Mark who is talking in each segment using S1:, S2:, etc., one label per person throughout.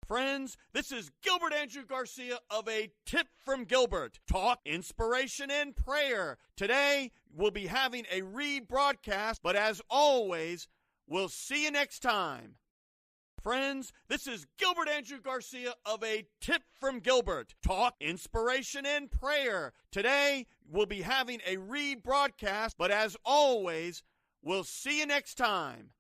S1: Friends, this is Gilbert Andrew Garcia of A Tip from Gilbert. Talk, inspiration, and prayer. Today, we'll be having a rebroadcast, but as always, we'll see you next time. Friends, this is Gilbert Andrew Garcia of A Tip from Gilbert. Talk, inspiration, and prayer. Today, we'll be having a rebroadcast, but as always, we'll see you next time.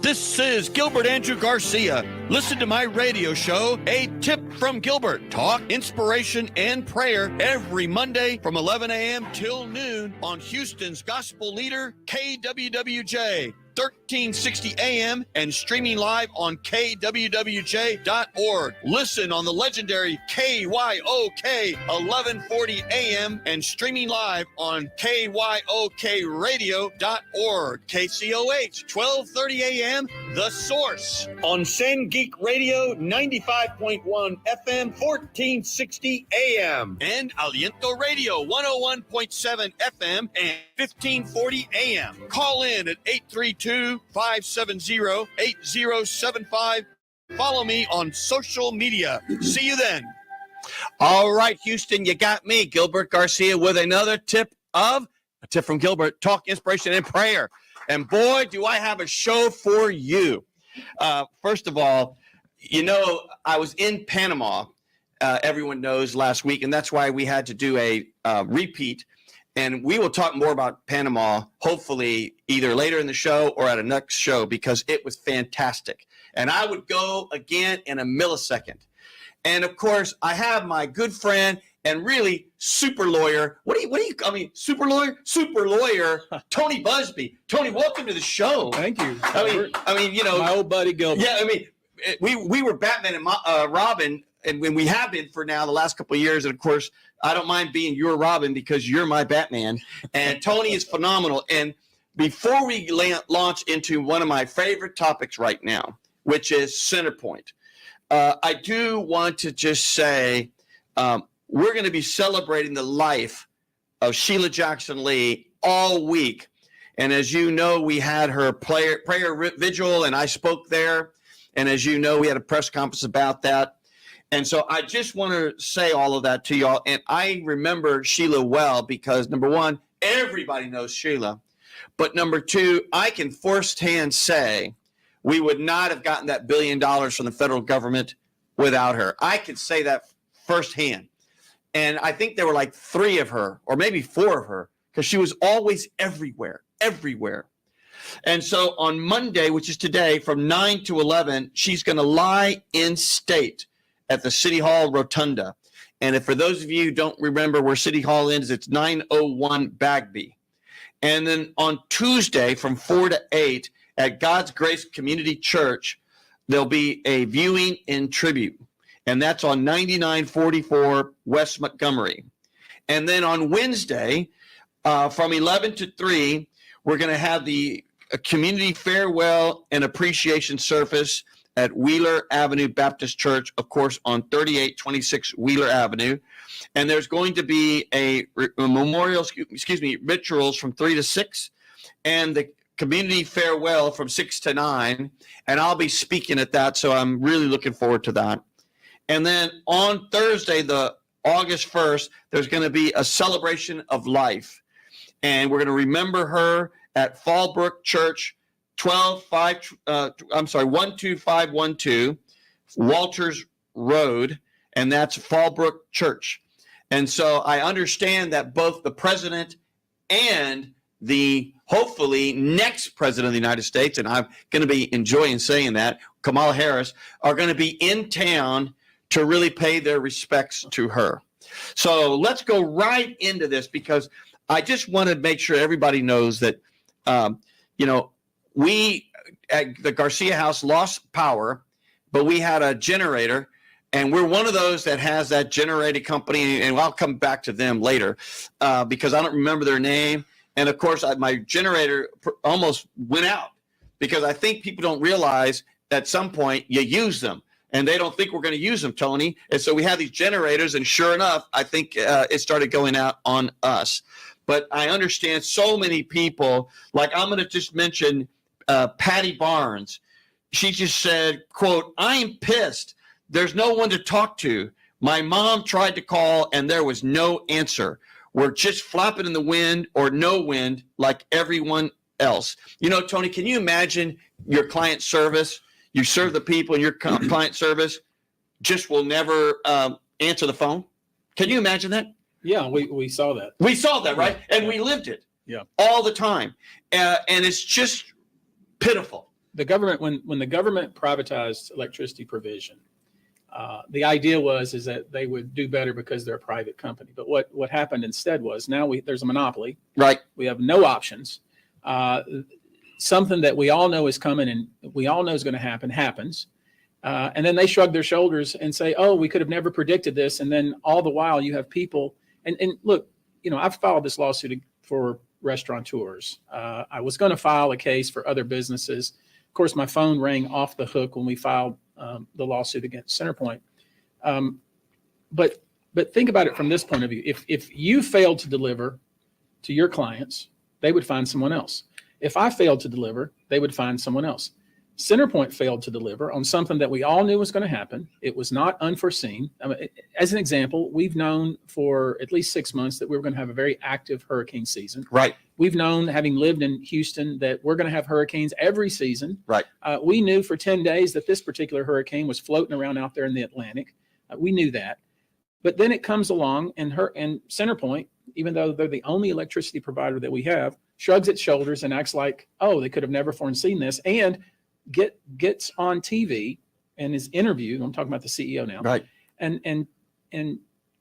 S1: This is Gilbert Andrew Garcia. Listen to my radio show, A Tip from Gilbert. Talk, inspiration, and prayer every Monday from 11 a.m. till noon on Houston's gospel leader, KWWJ. 1360 AM and streaming live on kwwj.org. Listen on the legendary KYOK 1140 AM and streaming live on kyokradio.org. KCOH 1230 AM, The Source. On San Geek Radio 95.1 FM 1460 AM. And Aliento Radio 101.7 FM and 1540 AM. Call in at 832-570-8075. Follow me on social media. See you then. All right, Houston, you got me, Gilbert Garcia, with another tip from Gilbert. Talk, inspiration, and prayer. And boy, do I have a show for you. First of all, you know, I was in Panama, everyone knows, last week, and that's why we had to do a repeat. And we will talk more about Panama, hopefully either later in the show or at a next show, because it was fantastic. And I would go again in a millisecond. And of course, I have my good friend and really super lawyer. Super lawyer, Tony Buzbee. Tony, welcome to the show.
S2: Thank you.
S1: I mean, you know,
S2: my old buddy Gilbert.
S1: Yeah, I mean, we were Batman and Robin, and when we have been for now the last couple of years, and of course, I don't mind being your Robin because you're my Batman. And Tony is phenomenal. And before we launch into one of my favorite topics right now, which is Centerpoint, I do want to just say we're going to be celebrating the life of Sheila Jackson Lee all week. And as you know, we had her prayer vigil, and I spoke there. And as you know, we had a press conference about that. And so I just want to say all of that to y'all. And I remember Sheila well because, number one, everybody knows Sheila. But number two, I can firsthand say we would not have gotten that $1 billion from the federal government without her. I can say that firsthand. And I think there were like 3 of her, or maybe 4 of her, because she was always everywhere. And so on Monday, which is today, from 9 to 11, she's going to lie in state at the City Hall Rotunda. And if for those of you who don't remember where City Hall is, it's 901 Bagby. And then on Tuesday from 4 to 8 at God's Grace Community Church, there'll be a viewing in tribute. And that's on 9944 West Montgomery. And then on Wednesday, from 11 to 3, we're going to have the community farewell and appreciation service at Wheeler Avenue Baptist Church, of course, on 3826 Wheeler Avenue. And there's going to be a rituals from 3 to 6, and the community farewell from 6 to 9. And I'll be speaking at that, so I'm really looking forward to that. And then on Thursday, the August 1st, there's going to be a celebration of life. And we're going to remember her at Fallbrook Church, 12512 Walters Road, and that's Fallbrook Church. And so I understand that both the president and the hopefully next president of the United States, and I'm going to be enjoying saying that, Kamala Harris, are going to be in town to really pay their respects to her. So let's go right into this, because I just want to make sure everybody knows that, we at the Garcia House lost power, but we had a generator, and we're one of those that has that generating company, and I'll come back to them later because I don't remember their name. And of course, my generator almost went out because I think people don't realize at some point you use them, and they don't think we're going to use them, Tony. And so we have these generators, and sure enough, I think it started going out on us. but I understand so many people. Like I'm going to just mention Patty Barnes. She just said, quote, "I'm pissed. There's no one to talk to. My mom tried to call and there was no answer. We're just flapping in the wind or no wind like everyone else." You know, Tony, can you imagine your client service? You serve the people in your client service just will never answer the phone. Can you imagine that?
S2: Yeah, we saw that.
S1: We saw that, right? And we lived it all the time. And it's just pitiful.
S2: The government, when the government privatized electricity provision, the idea is that they would do better because they're a private company. But what happened instead was now there's a monopoly.
S1: Right.
S2: We have no options. Something that we all know is coming and we all know is going to happen happens. And then they shrug their shoulders and say, "Oh, we could have never predicted this." And then all the while you have people and look, you know, I've filed this lawsuit for restaurateurs. I was going to file a case for other businesses. Of course, my phone rang off the hook when we filed the lawsuit against Centerpoint. But think about it from this point of view. If you failed to deliver to your clients, they would find someone else. If I failed to deliver, they would find someone else. Centerpoint failed to deliver on something that we all knew was going to happen. It was not unforeseen. I mean, as an example, we've known for at least 6 months that we were going to have a very active hurricane season.
S1: Right.
S2: We've known, having lived in Houston, that we're going to have hurricanes every season.
S1: Right.
S2: We knew for 10 days that this particular hurricane was floating around out there in the Atlantic. We knew that. But then it comes along and Centerpoint, even though they're the only electricity provider that we have, shrugs its shoulders and acts like, oh, they could have never foreseen this, and gets on TV and is interviewed. I'm talking about the CEO now.
S1: Right.
S2: And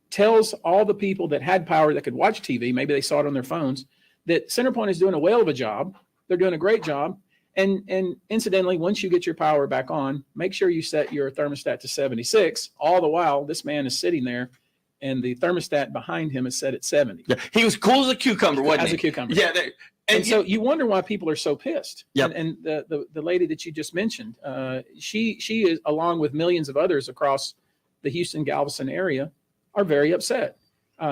S2: tells all the people that had power that could watch TV, maybe they saw it on their phones, that Centerpoint is doing a whale of a job. They're doing a great job. And incidentally, once you get your power back on, make sure you set your thermostat to 76. All the while, this man is sitting there and the thermostat behind him is set at 70.
S1: Yeah. He was cool as a cucumber, wasn't he?
S2: As a cucumber.
S1: Yeah.
S2: And so you wonder why people are so pissed.
S1: Yep.
S2: And the lady that you just mentioned, she is, along with millions of others across the Houston, Galveston area, are very upset.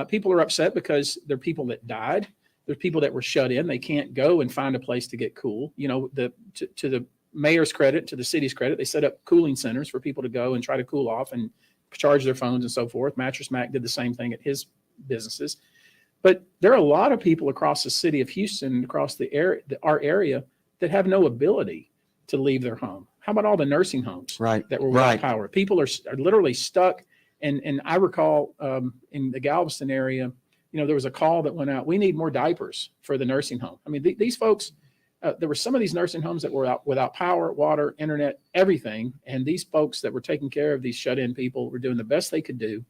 S2: People are upset because there are people that died. There's people that were shut in. They can't go and find a place to get cool. You know, to the mayor's credit, to the city's credit, they set up cooling centers for people to go and try to cool off and charge their phones and so forth. Mattress Mac did the same thing at his businesses. But there are a lot of people across the city of Houston and across our area that have no ability to leave their home. How about all the nursing homes that were without power? People are literally stuck. And I recall in the Galveston area, you know, there was a call that went out. We need more diapers for the nursing home. I mean, these folks, there were some of these nursing homes that were without power, water, internet, everything. And these folks that were taking care of these shut-in people were doing the best they could do.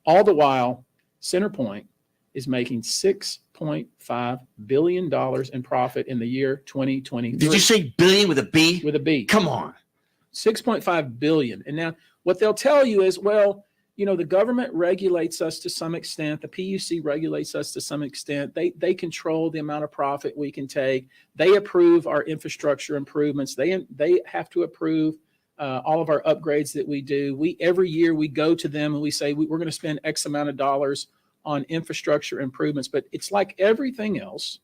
S2: All the while, Centerpoint is making $6.5 billion in profit in the year 2023.
S1: Did you say billion with a B?
S2: With a B.
S1: Come on.
S2: 6.5 billion. And now what they'll tell you is, well, you know, the government regulates us to some extent. The PUC regulates us to some extent. They control the amount of profit we can take. They approve our infrastructure improvements. They have to approve all of our upgrades that we do. Every year we go to them and we say we're going to spend X amount of dollars on infrastructure improvements. But it's like everything else.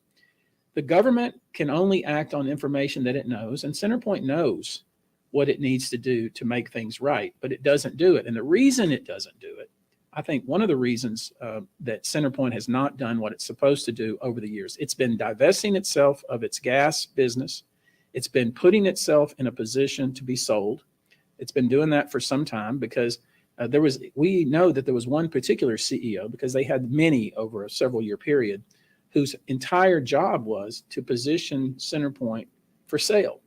S2: The government can only act on information that it knows, and Centerpoint knows what it needs to do to make things right, but it doesn't do it. And the reason it doesn't do it, I think one of the reasons that Centerpoint has not done what it's supposed to do over the years, it's been divesting itself of its gas business. It's been putting itself in a position to be sold. It's been doing that for some time because we know that there was one particular CEO, because they had many over a several year period, whose entire job was to position Centerpoint for sale.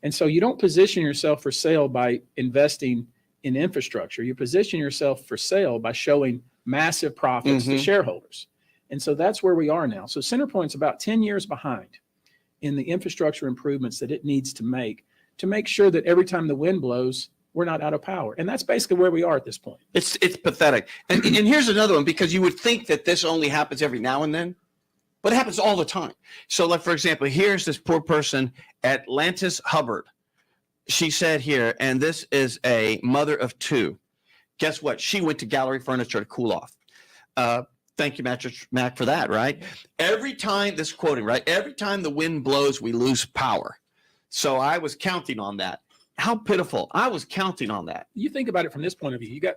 S2: And so you don't position yourself for sale by investing in infrastructure. You position yourself for sale by showing massive profits to shareholders. And so that's where we are now. So Centerpoint's about 10 years behind in the infrastructure improvements that it needs to make sure that every time the wind blows, we're not out of power. And that's basically where we are at this point.
S1: It's pathetic. And here's another one, because you would think that this only happens every now and then, but it happens all the time. So like, for example, here's this poor person, Atlantis Hubbard. She said here, and this is a mother of two. Guess what? She went to Gallery Furniture to cool off. Thank you, Mac, for that, right? Every time, this quoting, right? Every time the wind blows, we lose power. So I was counting on that. How pitiful. I was counting on that.
S2: You think about it from this point of view. You got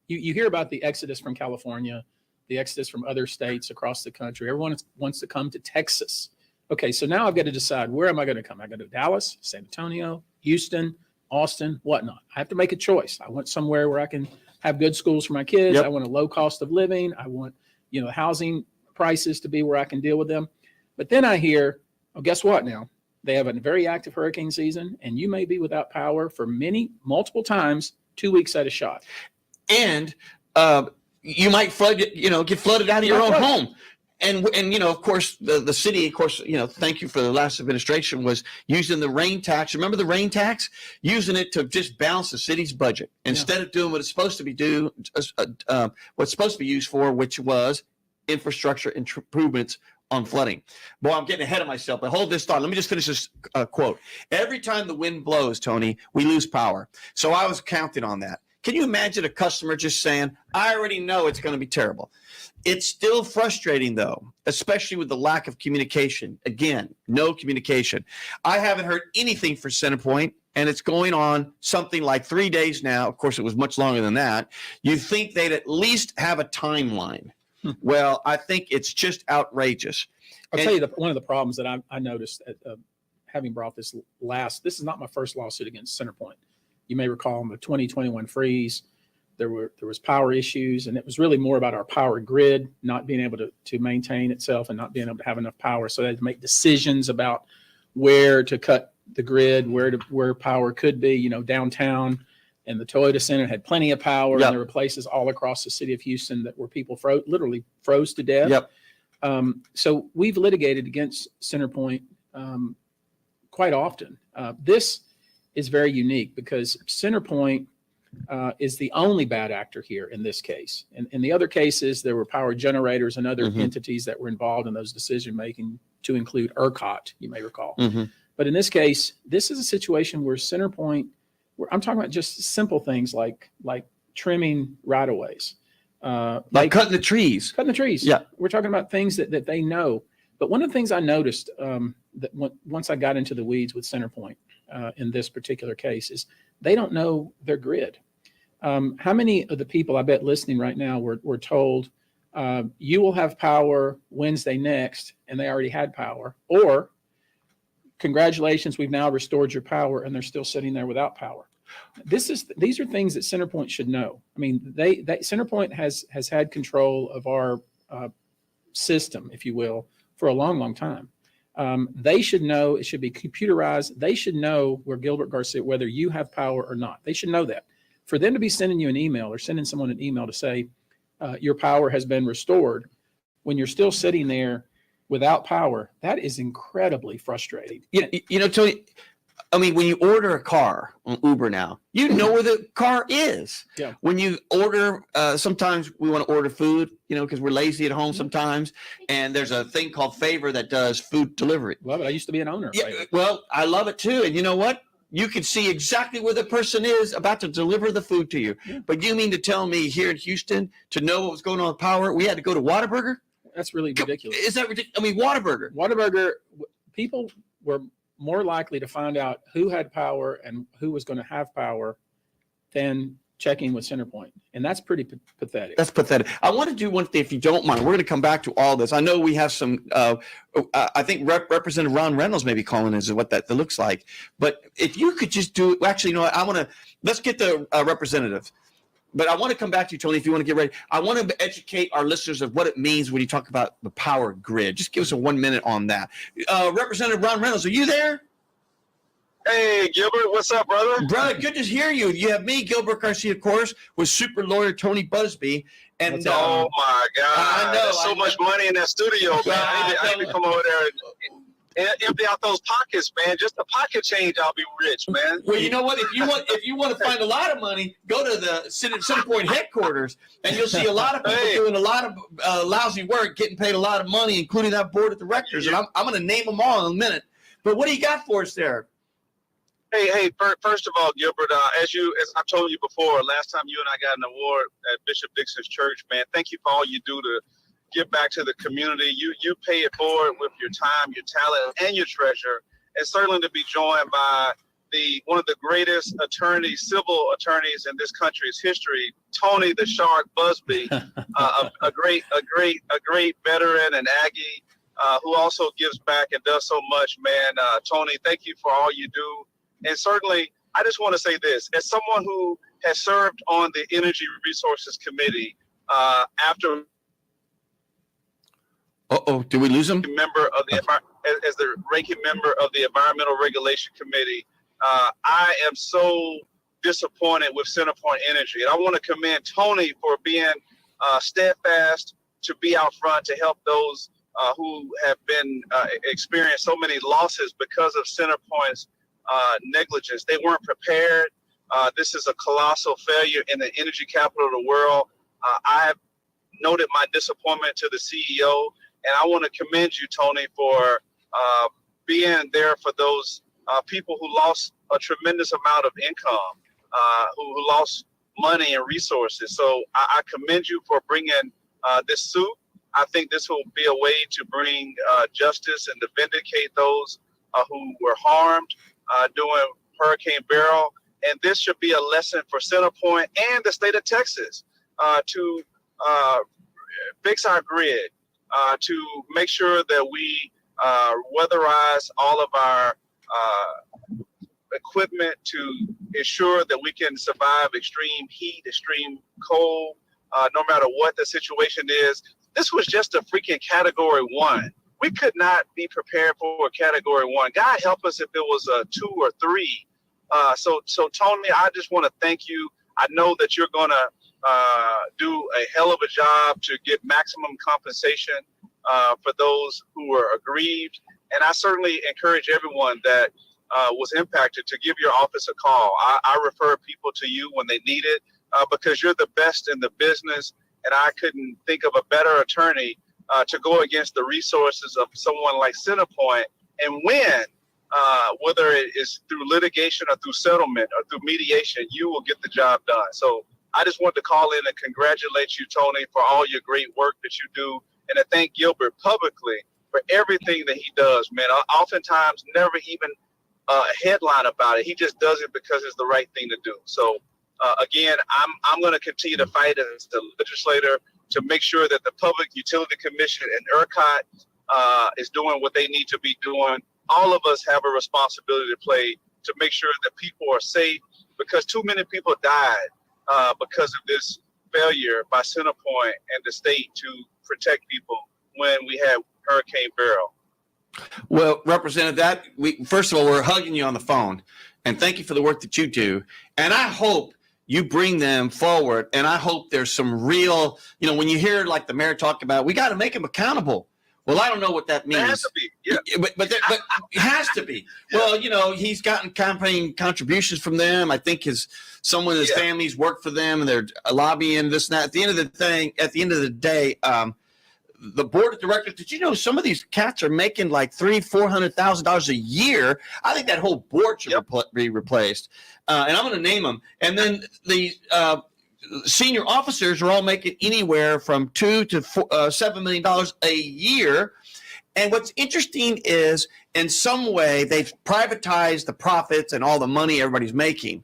S2: you hear about the exodus from California, the exodus from other states across the country. Everyone wants to come to Texas. Okay, so now I've got to decide, where am I going to come? I go to Dallas, San Antonio, Houston, Austin, whatnot. I have to make a choice. I want somewhere where I can have good schools for my kids.
S1: Yep.
S2: I want a low cost of living. I want, housing prices to be where I can deal with them. But then I hear, oh, guess what now? They have a very active hurricane season, and you may be without power for multiple times, 2 weeks at a shot.
S1: And you might get flooded out of your own home. And of course, the city, of course, thank you for the last administration, was using the rain tax. Remember the rain tax? Using it to just balance the city's budget instead of doing what it's supposed to be what's supposed to be used for, which was infrastructure improvements on flooding. Boy, I'm getting ahead of myself, but hold this thought. Let me just finish this quote. Every time the wind blows, Tony, we lose power. So I was counting on that. Can you imagine a customer just saying, I already know it's going to be terrible? It's still frustrating, though, especially with the lack of communication. Again, no communication. I haven't heard anything for CenterPoint, and it's going on something like 3 days now. Of course, it was much longer than that. You think they'd at least have a timeline. Well, I think it's just outrageous.
S2: I'll tell you one of the problems that I noticed having brought this is not my first lawsuit against CenterPoint. You may recall in the 2021 freeze, there was power issues, and it was really more about our power grid not being able to maintain itself and not being able to have enough power. So they had to make decisions about where to cut the grid, where power could be. Downtown and the Toyota Center had plenty of power, and there were places all across the city of Houston where people literally froze to death.
S1: Yep.
S2: So we've litigated against CenterPoint quite often. This is very unique because CenterPoint is the only bad actor here in this case. In the other cases, there were power generators and other entities that were involved in those decision-making, to include ERCOT, you may recall. But in this case, this is a situation where CenterPoint, I'm talking about just simple things like trimming right-of-ways.
S1: Like cutting the trees.
S2: Cutting the trees.
S1: Yeah.
S2: We're talking about things that they know. But one of the things I noticed that once I got into the weeds with CenterPoint in this particular case is they don't know their grid. How many of the people I bet listening right now were told you will have power Wednesday next, and they already had power, or congratulations, we've now restored your power, and they're still sitting there without power. These are things that CenterPoint should know. I mean, CenterPoint has had control of our system, if you will, for a long, long time. They should know. It should be computerized. They should know whether you have power or not. They should know that. For them to be sending you an email or sending someone an email to say your power has been restored when you're still sitting there without power, that is incredibly frustrating.
S1: Tony, I mean, when you order a car on Uber now, you know where the car is.
S2: Yeah.
S1: When you order, sometimes we want to order food, because we're lazy at home sometimes. And there's a thing called Favor that does food delivery.
S2: Love it. I used to be an owner.
S1: Yeah, well, I love it too. And you know what? You can see exactly where the person is about to deliver the food to you. Yeah. But you mean to tell me here in Houston, to know what was going on with power, we had to go to Whataburger?
S2: That's really ridiculous.
S1: Is that ridiculous? I mean, Whataburger,
S2: people were more likely to find out who had power and who was going to have power than checking with CenterPoint. And that's pretty pathetic.
S1: That's pathetic. I want to do one thing, if you don't mind. We're going to come back to all this. I know we have some, I think Representative Ron Reynolds may be calling is what that looks like. But if you could just do it, actually, let's get the representative. But I want to come back to you, Tony, if you want to get ready. I want to educate our listeners of what it means when you talk about the power grid. Just give us a 1 minute on that. Representative Ron Reynolds, are you there?
S3: Hey, Gilbert, what's up, brother?
S1: Brother, good to hear you. You have me, Gilbert Garcia, of course, with super lawyer Tony Buzbee. And
S3: oh, my God.
S1: I know.
S3: There's so much money in that studio, man. I need to come over there and empty out those pockets, man. Just a pocket change, I'll be rich, man.
S1: Well, you know what? If you want to find a lot of money, go to the CenterPoint headquarters, and you'll see a lot of people doing a lot of lousy work, getting paid a lot of money, including that board of directors. And I'm going to name them all in a minute. But what do you got for us there?
S3: Hey, first of all, Gilbert, as I told you before, last time you and I got an award at Bishop Dixon's church, man, thank you for all you do give back to the community. You pay it forward with your time, your talent, and your treasure, and certainly to be joined by one of the greatest civil attorneys in this country's history, Tony the Shark Buzbee, a great veteran and Aggie, who also gives back and does so much, man. Tony, thank you for all you do. And certainly, I just want to say this, as someone who has served on the Energy Resources Committee, after
S1: did we lose him?
S3: As the ranking member of the Environmental Regulation Committee, I am so disappointed with CenterPoint Energy. And I want to commend Tony for being steadfast to be out front to help those who have been experienced so many losses because of CenterPoint's negligence. They weren't prepared. This is a colossal failure in the energy capital of the world. I have noted my disappointment to the CEO, and I want to commend you, Tony, for being there for those people who lost a tremendous amount of income, who lost money and resources. So I commend you for bringing this suit. I think this will be a way to bring justice and to vindicate those who were harmed during Hurricane Beryl. And this should be a lesson for CenterPoint and the state of Texas to fix our grid, to make sure that we weatherize all of our equipment to ensure that we can survive extreme heat, extreme cold, no matter what the situation is. This was just a freaking Category 1. We could not be prepared for a Category 1. God help us if it was a 2 or 3. So Tony, I just want to thank you. I know that you're going to do a hell of a job to get maximum compensation for those who are aggrieved. And I certainly encourage everyone that was impacted to give your office a call. I refer people to you when they need it because you're the best in the business. And I couldn't think of a better attorney to go against the resources of someone like CenterPoint and win. Whether it is through litigation or through settlement or through mediation, you will get the job done. So I just want to call in and congratulate you, Tony, for all your great work that you do, and to thank Gilbert publicly for everything that he does, man. Oftentimes never even a headline about it. He just does it because it's the right thing to do. So again, I'm going to continue to fight as the legislator to make sure that the Public Utility Commission and ERCOT is doing what they need to be doing. All of us have a responsibility to play to make sure that people are safe, because too many people died because of this failure by CenterPoint and the state to protect people when we had Hurricane Beryl.
S1: Well, Representative, first of all, we're hugging you on the phone, and thank you for the work that you do. And I hope you bring them forward, and I hope there's some real, when you hear like the mayor talk about, we got to make them accountable. Well, I don't know what that means.
S3: It has to be, yeah.
S1: But it has to be. Yeah. Well, he's gotten campaign contributions from them. I think someone in his family's worked for them, and they're lobbying this and that. At the end of the day, the board of directors, did you know some of these cats are making like $300,000-$400,000 a year? I think that whole board should be replaced. And I'm going to name them. And then the senior officers are all making anywhere from $2 to $7 million a year. And what's interesting is, in some way, they've privatized the profits and all the money everybody's making,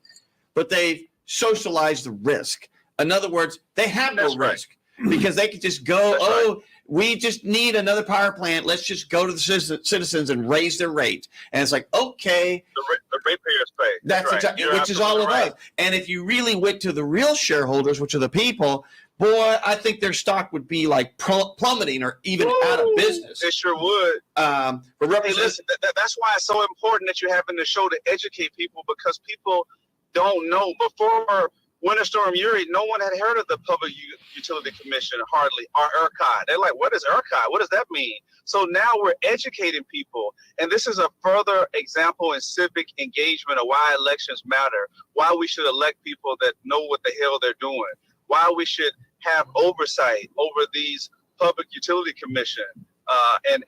S1: but they've socialized the risk. In other words, they have no risk because they could just go, we just need another power plant. Let's just go to the citizens and raise their rates. And it's like, okay.
S3: The ratepayers pay.
S1: That's right. Exactly, which is all of us. And if you really went to the real shareholders, which are the people, boy, I think their stock would be like plummeting or even out of business.
S3: It sure would.
S1: But
S3: listen, that's why it's so important that you're having the show to educate people, because people don't know. Before Winter Storm Uri, no one had heard of the Public Utility Commission, hardly, or ERCOT. They're like, what is ERCOT? What does that mean? So now we're educating people. And this is a further example in civic engagement of why elections matter, why we should elect people that know what the hell they're doing, why we should have oversight over these Public Utility Commission and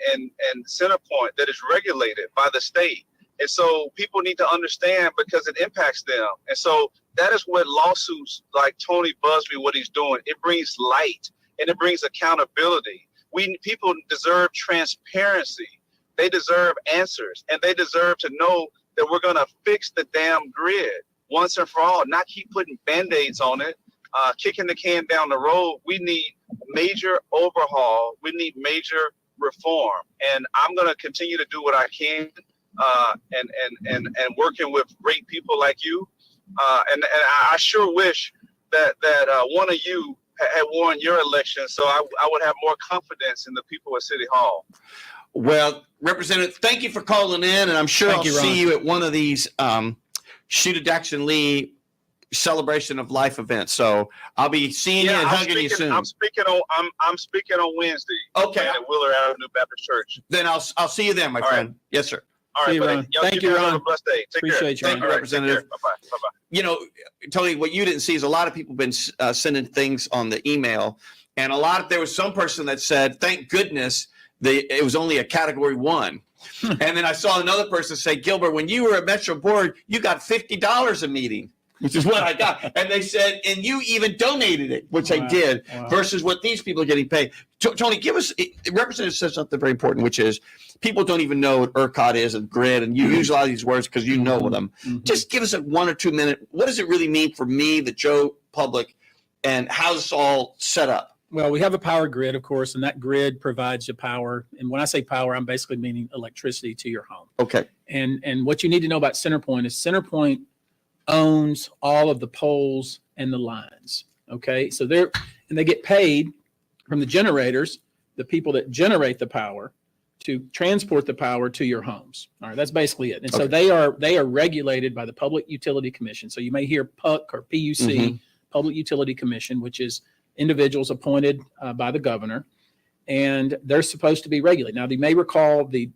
S3: CenterPoint that is regulated by the state. And so people need to understand, because it impacts them. And so that is what lawsuits like Tony Buzbee, what he's doing, it brings light and it brings accountability. People deserve transparency. They deserve answers, and they deserve to know that we're going to fix the damn grid once and for all, not keep putting Band-Aids on it, kicking the can down the road. We need major overhaul. We need major reform. And I'm going to continue to do what I can and working with great people like you. And I sure wish that one of you had won your election, so I would have more confidence in the people at City Hall.
S1: Well, Representative, thank you for calling in, and I'm sure I'll see you at one of these Shoot at Jackson Lee celebration of life events. So I'll be seeing you and hugging you soon.
S3: I'm speaking on Wednesday.
S1: Okay.
S3: At Willard Avenue Baptist Church.
S1: Then I'll see you then, my friend. Right. Yes, sir.
S3: All right, buddy.
S2: Thank you, Ron.
S3: Have a blessed day. Take
S2: Appreciate
S3: care.
S2: you,
S1: Thank you, Representative.
S3: Bye-bye. Bye-bye.
S1: You know, Tony, what you didn't see is a lot of people been sending things on the email, and there was some person that said, "Thank goodness it was only a Category 1." And then I saw another person say, "Gilbert, when you were at Metro Board, you got $50 a meeting," which is what I got. And they said, "And you even donated it," which I did, versus what these people are getting paid. Tony, Representative said something very important, which is people don't even know what ERCOT is and grid, and you use a lot of these words because you know them. Mm-hmm. Just give us a 1 or 2 minute. What does it really mean for me, the Joe public, and how's this all set up?
S2: Well, we have a power grid, of course, and that grid provides you power. And when I say power, I'm basically meaning electricity to your home.
S1: Okay.
S2: And what you need to know about CenterPoint is CenterPoint owns all of the poles and the lines. Okay. So they get paid from the generators, the people that generate the power, to transport the power to your homes. All right. That's basically it. And so they are regulated by the Public Utility Commission. So you may hear PUC or PUC, Public Utility Commission, which is individuals appointed by the governor, and they're supposed to be regulated. Now, you may recall when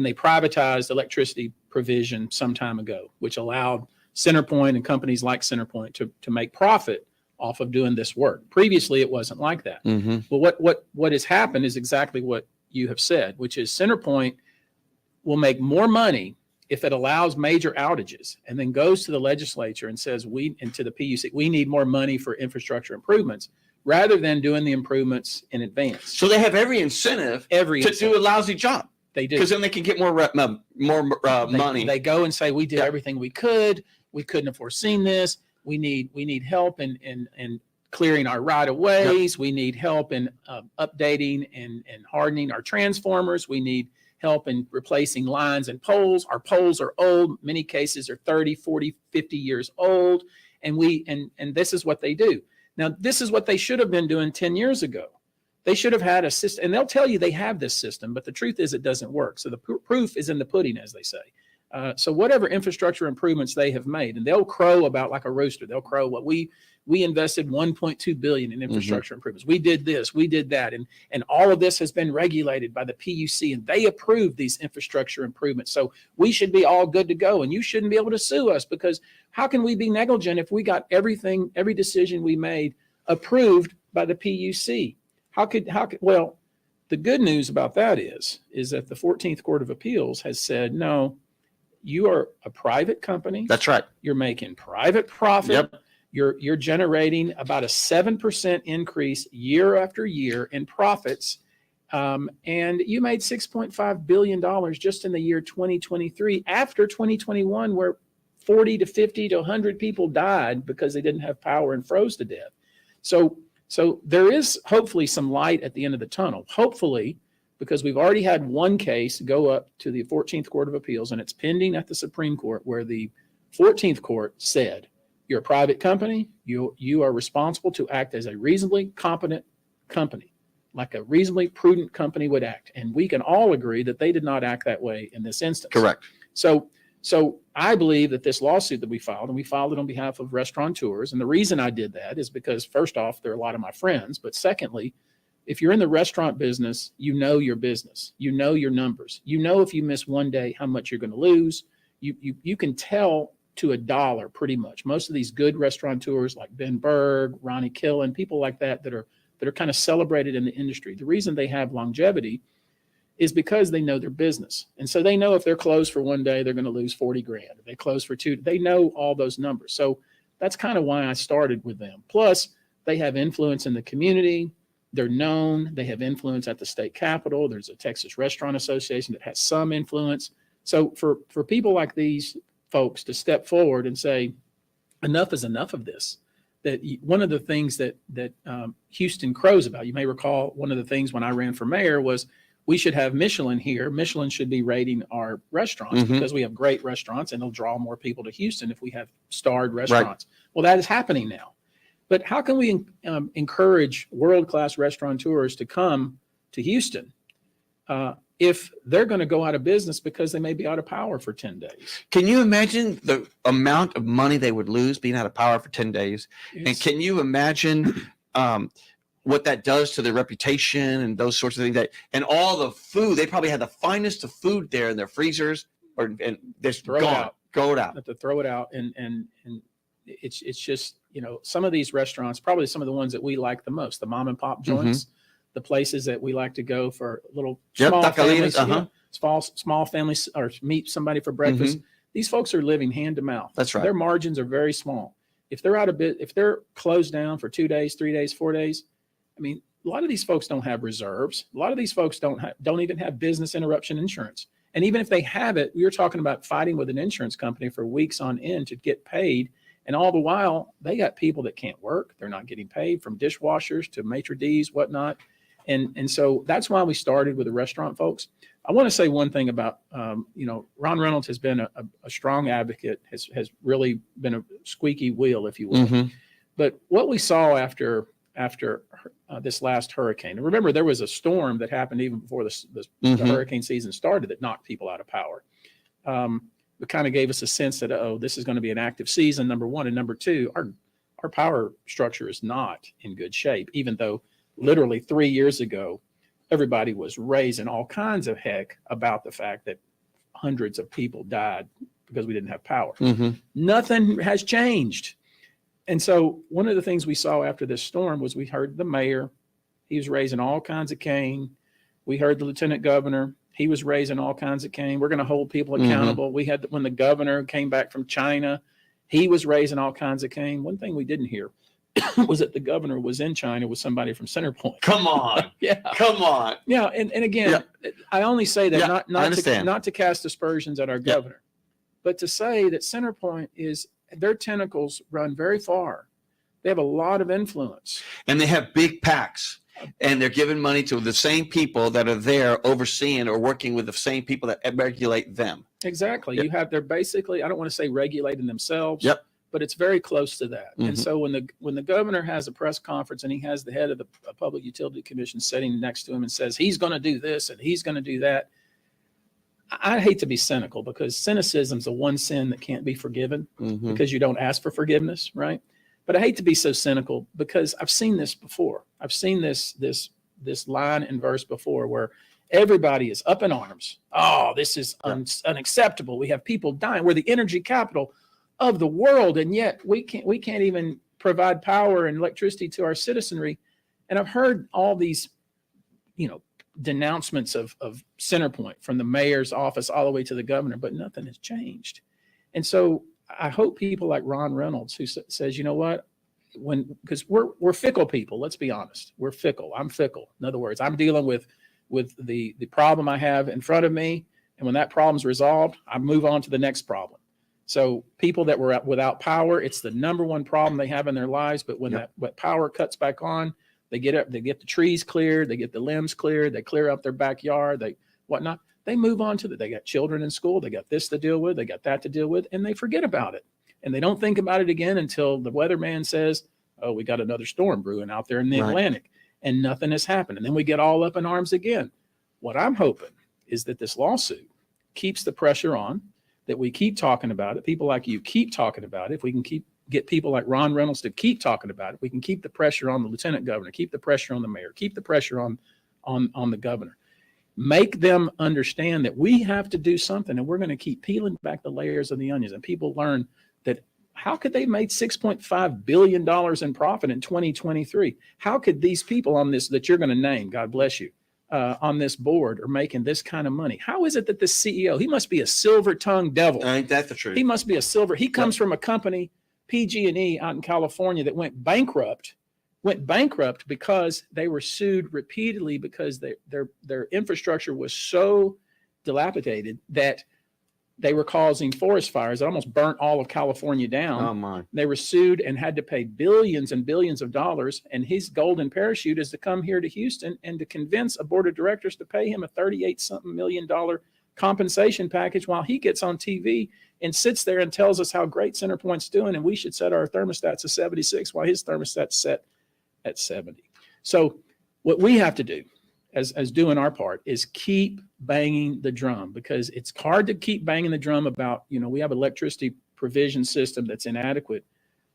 S2: they privatized electricity provision some time ago, which allowed CenterPoint and companies like CenterPoint to make profit off of doing this work. Previously, it wasn't like that. Mm-hmm. But what has happened is exactly what you have said, which is CenterPoint will make more money if it allows major outages and then goes to the legislature and says and to the PUC, we need more money for infrastructure improvements, rather than doing the improvements in advance.
S1: So they have every incentive to do a lousy job.
S2: They do.
S1: Because then they can get more money.
S2: They go and say, we did everything we could. We couldn't have foreseen this. We need help in clearing our right of ways. Yep. We need help in updating and hardening our transformers. We need help in replacing lines and poles. Our poles are old. Many cases are 30, 40, 50 years old. And this is what they do. Now, this is what they should have been doing 10 years ago. They should have had a system, and they'll tell you they have this system, but the truth is it doesn't work. So the proof is in the pudding, as they say. So whatever infrastructure improvements they have made, and they'll crow about like a rooster. They'll crow what we invested $1.2 billion in infrastructure improvements. We did this, we did that, and all of this has been regulated by the PUC, and they approved these infrastructure improvements. So we should be all good to go, and you shouldn't be able to sue us, because how can we be negligent if we got every decision we made approved by the PUC? Well, the good news about that is that the 14th Court of Appeals has said, no, you are a private company.
S1: That's right.
S2: You're making private profit.
S1: Yep.
S2: You're generating about a 7% increase year after year in profits. And you made $6.5 billion just in the year 2023, after 2021, where 40 to 50 to 100 people died because they didn't have power and froze to death. So there is hopefully some light at the end of the tunnel. Hopefully, because we've already had one case go up to the 14th Court of Appeals, and it's pending at the Supreme Court, where the 14th Court said, you're a private company, you are responsible to act as a reasonably competent company, like a reasonably prudent company would act. And we can all agree that they did not act that way in this instance.
S1: Correct.
S2: So I believe that this lawsuit that we filed, and we filed it on behalf of restaurateurs, and the reason I did that is because, first off, they're a lot of my friends, but secondly, if you're in the restaurant business, you know your business, you know your numbers, you know if you miss one day how much you're going to lose. You can tell to a dollar pretty much. Most of these good restaurateurs like Ben Berg, Ronnie Killen, people like that are kind of celebrated in the industry. The reason they have longevity is because they know their business. And so they know if they're closed for one day, they're going to lose 40 grand. If they close for two, they know all those numbers. So that's kind of why I started with them. Plus, They have influence in the community. They're known. They have influence at the state capitol. There's a Texas Restaurant Association that has some influence. So for people like these folks to step forward and say, enough is enough of this. That one of the things that Houston crows about, you may recall, one of the things when I ran for mayor was we should have Michelin here. Michelin should be rating our restaurants because we have great restaurants, and they'll draw more people to Houston if we have starred restaurants. Right. Well, that is happening now. But how can we encourage world-class restaurateurs to come to Houston if they're going to go out of business because they may be out of power for 10 days?
S1: Can you imagine the amount of money they would lose being out of power for 10 days? And can you imagine what that does to their reputation and those sorts of things? And all the food, they probably had the finest of food there in their freezers, and just throw it out.
S2: Have to throw it out. And it's just, some of these restaurants, probably some of the ones that we like the most, the mom and pop joints, the places that we like to go for little small families, small families, or meet somebody for breakfast. These folks are living hand to mouth.
S1: That's right.
S2: Their margins are very small. If they're if they're closed down for 2 days, 3 days, 4 days, I mean, a lot of these folks don't have reserves. A lot of these folks don't even have business interruption insurance. And even if they have it, you're talking about fighting with an insurance company for weeks on end to get paid. And all the while, they got people that can't work. They're not getting paid, from dishwashers to maitre d's, whatnot. And so that's why we started with the restaurant folks. I want to say one thing about, Ron Reynolds has been a strong advocate, has really been a squeaky wheel, if you will. But what we saw after this last hurricane, and remember, there was a storm that happened even before the hurricane season started that knocked people out of power. It kind of gave us a sense that, this is going to be an active season, number one. And number two, our power structure is not in good shape, even though literally 3 years ago, everybody was raising all kinds of heck about the fact that hundreds of people died because we didn't have power. Nothing has changed. And so one of the things we saw after this storm was we heard the mayor, he was raising all kinds of cane. We heard the lieutenant governor, he was raising all kinds of cane. We're going to hold people accountable. We had, when the governor came back from China, he was raising all kinds of cane. One thing we didn't hear was that the governor was in China with somebody from Centerpoint.
S1: Come on. Come on.
S2: Yeah. And again, I only say that not to cast aspersions at our governor, but to say that Centerpoint their tentacles run very far. They have a lot of influence. And
S1: they have big PACs, and they're giving money to the same people that are there overseeing or working with the same people that regulate them.
S2: Exactly. They're basically, I don't want to say regulating themselves. But it's very close to that. And so when the governor has a press conference and he has the head of the Public Utility Commission sitting next to him and says he's going to do this and he's going to do that, I hate to be cynical, because cynicism is the one sin that can't be forgiven because you don't ask for forgiveness, right? But I hate to be so cynical, because I've seen this before. I've seen this line and verse before, where everybody is up in arms. Oh, this is unacceptable. We have people dying. We're the energy capital of the world, and yet we can't even provide power and electricity to our citizenry. And I've heard all these, denouncements of Centerpoint from the mayor's office all the way to the governor, but nothing has changed. And so I hope people like Ron Reynolds, who says, you know what, because we're fickle people. Let's be honest. We're fickle. I'm fickle. In other words, I'm dealing with the problem I have in front of me, and when that problem's resolved, I move on to the next problem. So people that were without power, it's the number one problem they have in their lives. But when that power cuts back on, they get up, they get the trees cleared, they get the limbs cleared, they clear up their backyard, whatnot. They move on to they got children in school, they got this to deal with, they got that to deal with, and they forget about it. And they don't think about it again until the weatherman says, oh, we got another storm brewing out there in the Atlantic, and nothing has happened. And then we get all up in arms again. What I'm hoping is that this lawsuit keeps the pressure on, that we keep talking about it. People like you keep talking about it. If we can get people like Ron Reynolds to keep talking about it, we can keep the pressure on the lieutenant governor, keep the pressure on the mayor, keep the pressure on the governor. Make them understand that we have to do something, and we're going to keep peeling back the layers of the onions. And people learn that how could they make $6.5 billion in profit in 2023? How could these people on this, that you're going to name, God bless you, on this board are making this kind of money? How is it that this CEO, he must be a silver-tongued devil.
S1: Ain't that the truth?
S2: He must be he comes from a company, PG&E out in California, that went bankrupt went bankrupt because they were sued repeatedly because their infrastructure was so dilapidated that they were causing forest fires that almost burnt all of California down.
S1: Oh my.
S2: They were sued and had to pay billions and billions of dollars. And his golden parachute is to come here to Houston and to convince a board of directors to pay him a $38-something million compensation package while he gets on TV and sits there and tells us how great Centerpoint's doing. And we should set our thermostats to 76 while his thermostat's set at 70. So what we have to do as doing our part is keep banging the drum, because it's hard to keep banging the drum about, we have electricity provision system that's inadequate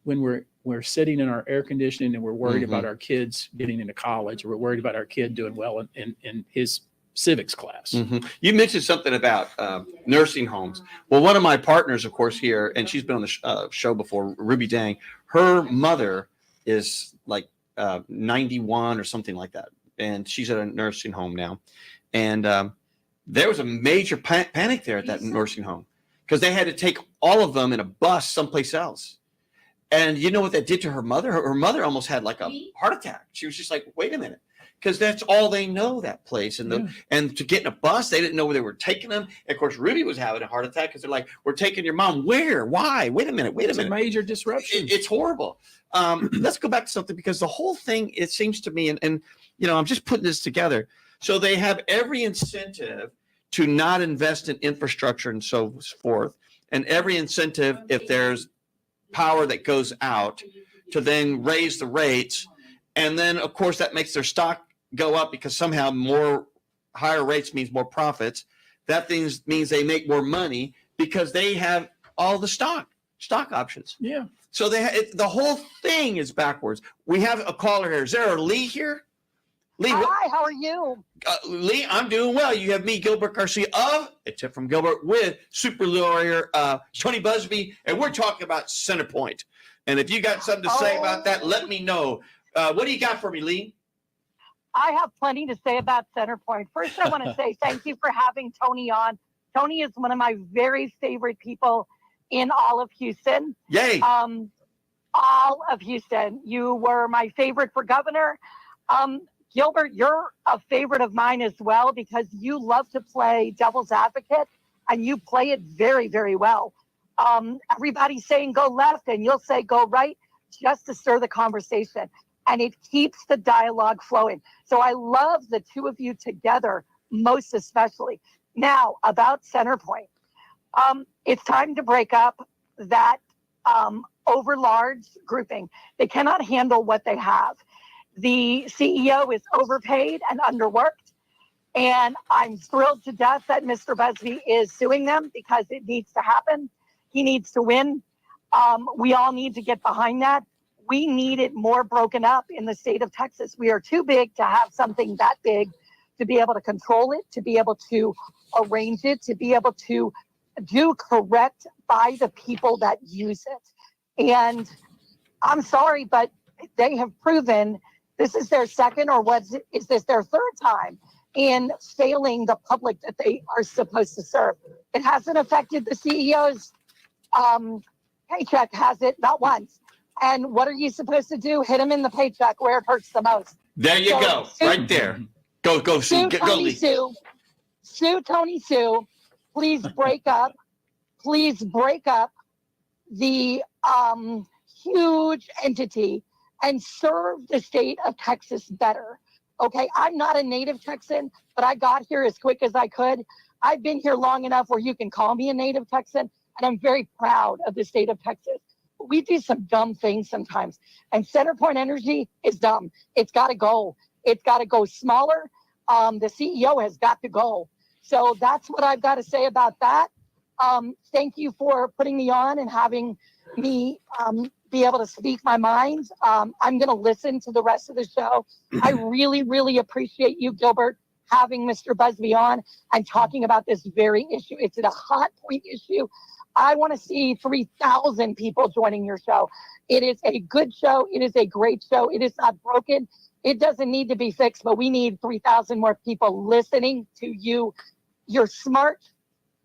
S2: when we're sitting in our air conditioning and we're worried about our kids getting into college, or we're worried about our kid doing well in his civics class.
S1: You mentioned something about nursing homes. Well, one of my partners, of course, here, and she's been on the show before, Ruby Dang, her mother is like 91 or something like that. And she's at a nursing home now. And there was a major panic there at that nursing home because they had to take all of them in a bus someplace else. And you know what that did to her mother? Her mother almost had like a heart attack. She was just like, wait a minute. Because that's all they know, that place. And and to get in a bus, they didn't know where they were taking them. And of course, Ruby was having a heart attack because they're like, we're taking your mom. Where? Why? Wait a minute.
S2: It's a major disruption.
S1: It's horrible. Let's go back to something, because the whole thing, it seems to me, and I'm just putting this together. So they have every incentive to not invest in infrastructure and so forth, and every incentive, if there's power that goes out, to then raise the rates. And then, of course, that makes their stock go up because somehow higher rates means more profits. That means they make more money because they have all the stock options.
S2: Yeah.
S1: So the whole thing is backwards. We have a caller here. Is there a Lee here? Lee,
S4: hi, how are you?
S1: Lee, I'm doing well. You have me, Gilbert Garcia of A Tip from Gilbert, with super lawyer Tony Buzbee, and we're talking about Centerpoint. And if you got something to say about that, let me know. What do you got for me, Lee?
S4: I have plenty to say about Centerpoint. First, I want to say thank you for having Tony on. Tony is one of my very favorite people in all of Houston.
S1: Yay.
S4: All of Houston. You were my favorite for governor. Gilbert, you're a favorite of mine as well, because you love to play devil's advocate and you play it very, very well. Everybody's saying go left and you'll say go right, just to stir the conversation. And it keeps the dialogue flowing. So I love the two of you together, most especially. Now, about Centerpoint. It's time to break up that overlarge grouping. They cannot handle what they have. The CEO is overpaid and underworked. And I'm thrilled to death that Mr. Buzbee is suing them, because it needs to happen. He needs to win. We all need to get behind that. We need it more broken up in the state of Texas. We are too big to have something that big to be able to control it, to be able to arrange it, to be able to do correct by the people that use it. And I'm sorry, but they have proven this is their second, or is this their third time in failing the public that they are supposed to serve. It hasn't affected the CEO's paycheck, has it? Not once. And what are you supposed to do? Hit him in the paycheck where it hurts the most.
S1: There you go. Right there. Go,
S4: Sue.
S1: Go, Lee.
S4: Sue Tony Sue. Please break up. Please break up the huge entity and serve the state of Texas better. Okay, I'm not a native Texan, but I got here as quick as I could. I've been here long enough where you can call me a native Texan, and I'm very proud of the state of Texas. We do some dumb things sometimes, and Centerpoint Energy is dumb. It's got to go. It's got to go smaller. The CEO has got to go. So that's what I've got to say about that. Thank you for putting me on and having me be able to speak my mind. I'm going to listen to the rest of the show. I really, really appreciate you, Gilbert, having Mr. Buzbee on and talking about this very issue. It's a hot point issue. I want to see 3,000 people joining your show. It is a good show. It is a great show. It is not broken. It doesn't need to be fixed, but we need 3,000 more people listening to you. You're smart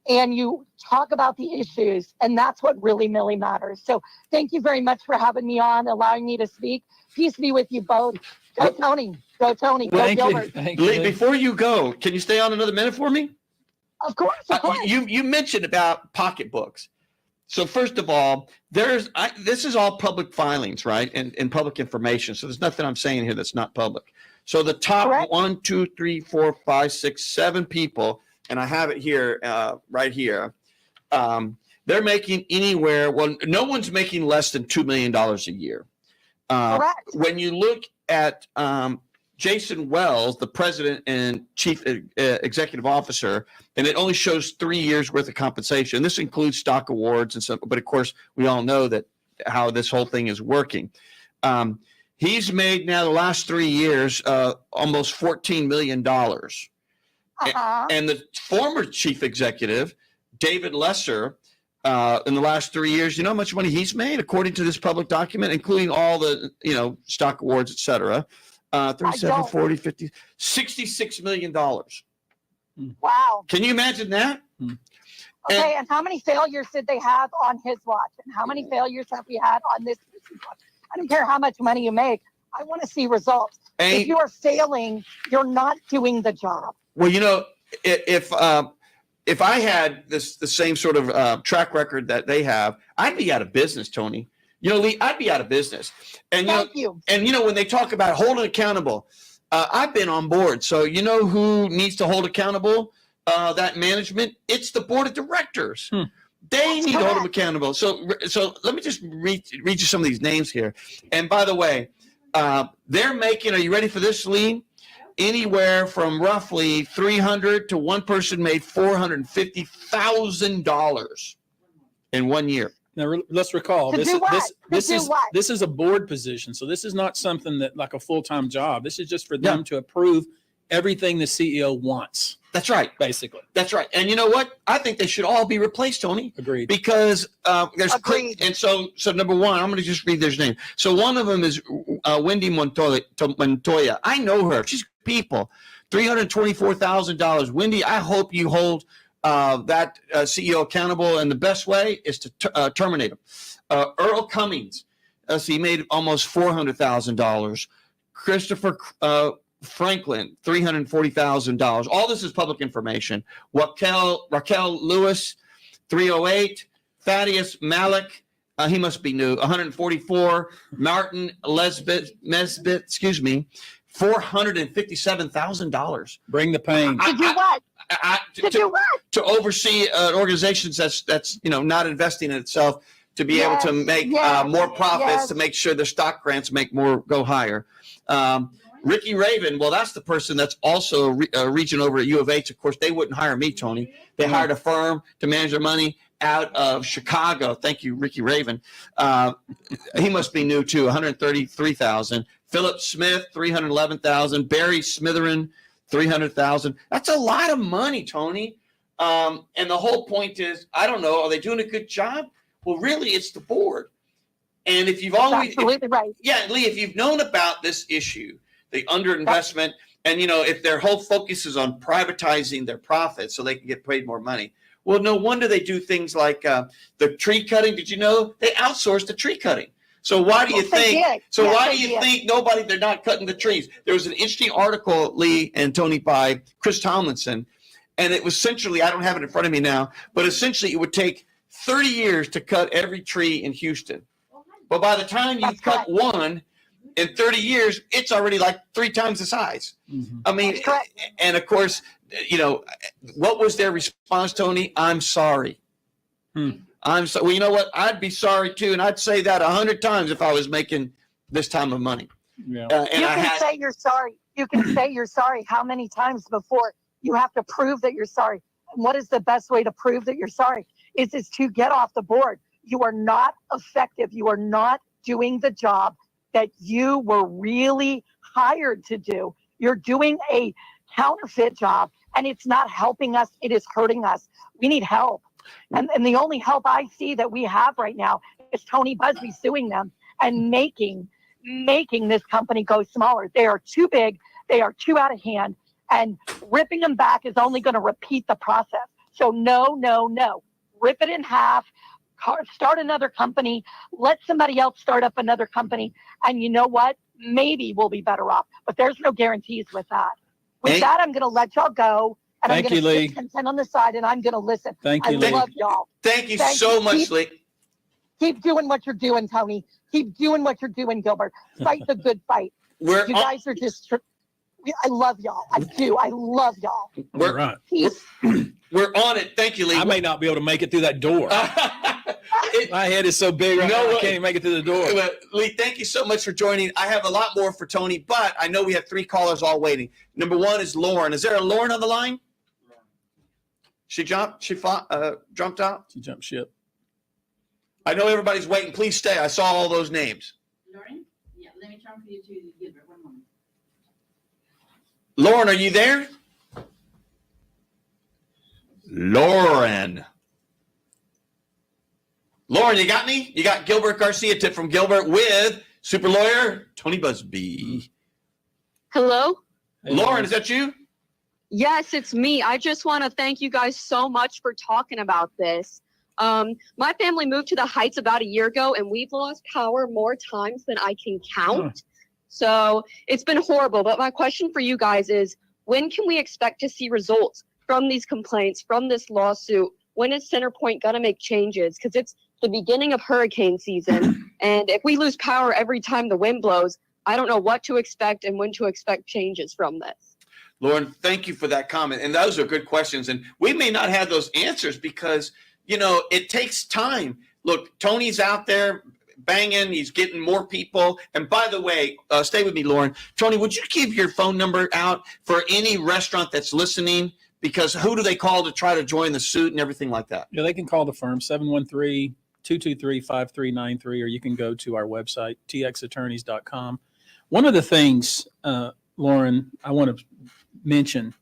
S4: and you talk about the issues, and that's what really matters. So thank you very much for having me on, allowing me to speak. Peace be with you both. Go Tony. Go Tony. Go Gilbert.
S1: Lee, before you go, can you stay on another minute for me?
S4: Of course.
S1: You mentioned about pocketbooks. So first of all, this is all public filings, right? And public information. So there's nothing I'm saying here that's not public. So the top
S4: Correct.
S1: 1, 2, 3, 4, 5, 6, 7 people, and I have it here, right here. They're making anywhere. Well, no one's making less than $2 million a year.
S4: Correct.
S1: When you look at Jason Wells, the president and chief executive officer, and it only shows 3 years worth of compensation. This includes stock awards and stuff, but of course we all know that how this whole thing is working. He's made now the last 3 years almost $14 million. And the former chief executive, David Lesser, in the last 3 years, you know how much money he's made according to this public document, including all the stock awards, et cetera. 37, 40, 50, $66 million.
S4: Wow.
S1: Can you imagine that?
S4: Okay, and how many failures did they have on his watch? And how many failures have we had on this person's watch? I don't care how much money you make. I want to see results. If you are failing, you're not doing the job.
S1: Well, if I had the same sort of track record that they have, I'd be out of business, Tony. Lee, I'd be out of business. And
S4: Thank you.
S1: And when they talk about holding accountable, I've been on board. So you know who needs to hold accountable? That management. It's the board of directors. They need to hold them accountable. So let me just read you some of these names here. And by the way, they're making. Are you ready for this, Lee? Anywhere from roughly 300 to one person made $450,000 in 1 year.
S2: Now let's recall this is a board position, so this is not something that like a full-time job. This is just for them to approve everything the CEO wants.
S1: That's right.
S2: Basically.
S1: That's right. And you know what? I think they should all be replaced, Tony.
S2: Agreed.
S1: Because there's and so number one, I'm going to just read their name. So one of them is Wendy Montoya. I know her. She's people. $324,000. Wendy, I hope you hold that CEO accountable, and the best way is to terminate him. Earl Cummings, he made almost $400,000. Christopher Franklin, $340,000. All this is public information. Raquel Lewis, 308. Thaddeus Malik, he must be new, 144. Martin Nesbitt, $457,000.
S2: Bring the pain.
S4: To do what?
S1: To oversee an organization that's not investing in itself, to be able to make more profits, to make sure the stock grants go higher. Ricky Raven, well, that's the person that's also a region over at U of H. Of course, they wouldn't hire me, Tony. They hired a firm to manage their money out of Chicago. Thank you, Ricky Raven. He must be new too. $133,000. Philip Smith, $311,000. Barry Smitherin, $300,000. That's a lot of money, Tony. And the whole point is, I don't know, are they doing a good job? Well, really, it's the board. And if you've always,
S4: right.
S1: Yeah, Lee, if you've known about this issue, the underinvestment, and if their whole focus is on privatizing their profits so they can get paid more money, well, no wonder they do things like the tree cutting. Did you know they outsourced the tree cutting? So why do you think? So why do you think they're not cutting the trees? There was an interesting article, Lee and Tony, by Chris Tomlinson, and it was essentially, I don't have it in front of me now, but essentially it would take 30 years to cut every tree in Houston. But by the time you cut one in 30 years, it's already like 3 times the size. Mm-hmm. I mean, and of course, what was their response, Tony? I'm sorry. I'm so. Well, you know what? I'd be sorry too, and I'd say that 100 times if I was making this time of money. Yeah.
S4: Say you're sorry. You can say you're sorry how many times before you have to prove that you're sorry. And what is the best way to prove that you're sorry? Is to get off the board. You are not effective. You are not doing the job that you were really hired to do. You're doing a counterfeit job, and it's not helping us. It is hurting us. We need help. And the only help I see that we have right now is Tony Buzbee suing them and making this company go smaller. They are too big. They are too out of hand. And ripping them back is only going to repeat the process. So no, no, no. Rip it in half. Start another company. Let somebody else start up another company. And you know what? Maybe we'll be better off. But there's no guarantees with that. With that, I'm going to let y'all go. And
S2: Thank
S4: I'm going
S2: you,
S4: to
S2: Lee.
S4: sit content on the side, and I'm going to listen.
S2: Thank you,
S4: I
S2: Lee.
S4: love y'all.
S1: Thank you so much, Lee.
S4: Keep doing what you're doing, Tony. Keep doing what you're doing, Gilbert. Fight the good fight. You guys are just, I love y'all. I do. I love y'all.
S2: We're right.
S4: Peace.
S1: We're on it. Thank you, Lee.
S2: I may not be able to make it through that door. My head is so big right now, I can't even make it through the door.
S1: Lee, thank you so much for joining. I have a lot more for Tony, but I know we have 3 callers all waiting. Number 1 is Lauren. Is there a Lauren on the line? She jumped? Jumped out?
S2: She jumped ship.
S1: I know everybody's waiting. Please stay. I saw all those names.
S5: Lauren? Yeah, let me transfer you to Gilbert. One moment.
S1: Lauren, are you there? Lauren, you got me? You got Gilbert Garcia tip from Gilbert with super lawyer Tony Buzbee.
S6: Hello?
S1: Hey, Lauren, is that you?
S6: Yes, it's me. I just want to thank you guys so much for talking about this. My family moved to the Heights about a year ago, and we've lost power more times than I can count. So it's been horrible. But my question for you guys is, when can we expect to see results from these complaints, from this lawsuit? When is CenterPoint going to make changes? Because it's the beginning of hurricane season. And if we lose power every time the wind blows, I don't know what to expect and when to expect changes from this.
S1: Lauren, thank you for that comment. And those are good questions. And we may not have those answers because, it takes time. Look, Tony's out there banging. He's getting more people. And by the way, stay with me, Lauren. Tony, would you give your phone number out for any restaurant that's listening? Because who do they call to try to join the suit and everything like that?
S2: Yeah, they can call the firm, 713-223-5393, or you can go to our website, txattorneys.com. One of the things, Lauren, I want to mention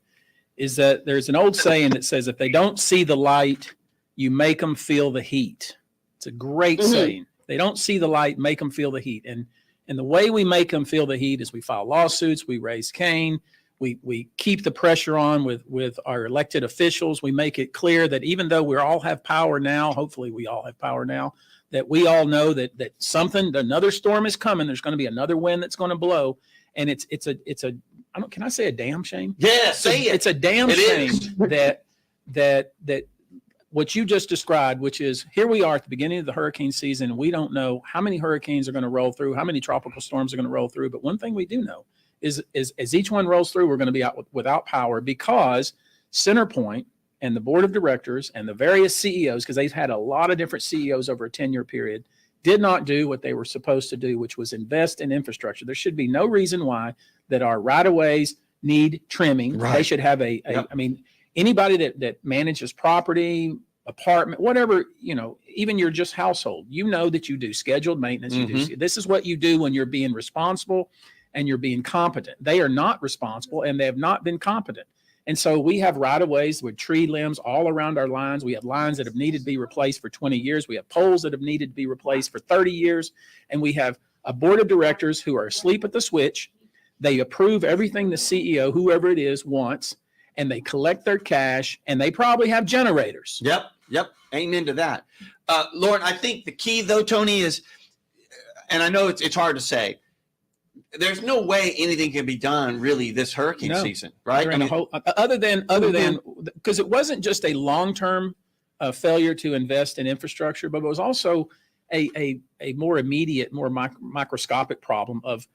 S2: is that there's an old saying that says, if they don't see the light, you make them feel the heat. It's a great saying. They don't see the light, make them feel the heat. And the way we make them feel the heat is we file lawsuits, we raise cane, we keep the pressure on with our elected officials. We make it clear that even though we all have power now, hopefully we all have power now, that we all know that another storm is coming. There's going to be another wind that's going to blow. And it's a can I say a damn shame?
S1: Yeah, say it.
S2: It's a damn shame that what you just described, which is here we are at the beginning of the hurricane season. We don't know how many hurricanes are going to roll through, how many tropical storms are going to roll through. But one thing we do know is as each one rolls through, we're going to be out without power because CenterPoint and the board of directors and the various CEOs, because they've had a lot of different CEOs over a 10-year period, did not do what they were supposed to do, which was invest in infrastructure. There should be no reason why that our right-of-ways need trimming.
S1: Right.
S2: They should have I mean, anybody that manages property, apartment, whatever, even your just household, that you do scheduled maintenance. This is what you do when you're being responsible and you're being competent. They are not responsible and they have not been competent. And so we have right-of-ways with tree limbs all around our lines. We have lines that have needed to be replaced for 20 years. We have poles that have needed to be replaced for 30 years. And we have a board of directors who are asleep at the switch. They approve everything the CEO, whoever it is, wants, and they collect their cash, and they probably have generators.
S1: Yep. Amen to that. Lauren, I think the key, though, Tony, is, and I know it's hard to say, there's no way anything can be done really this hurricane season, right?
S2: Other than because it wasn't just a long-term failure to invest in infrastructure, but it was also a more immediate, more microscopic problem of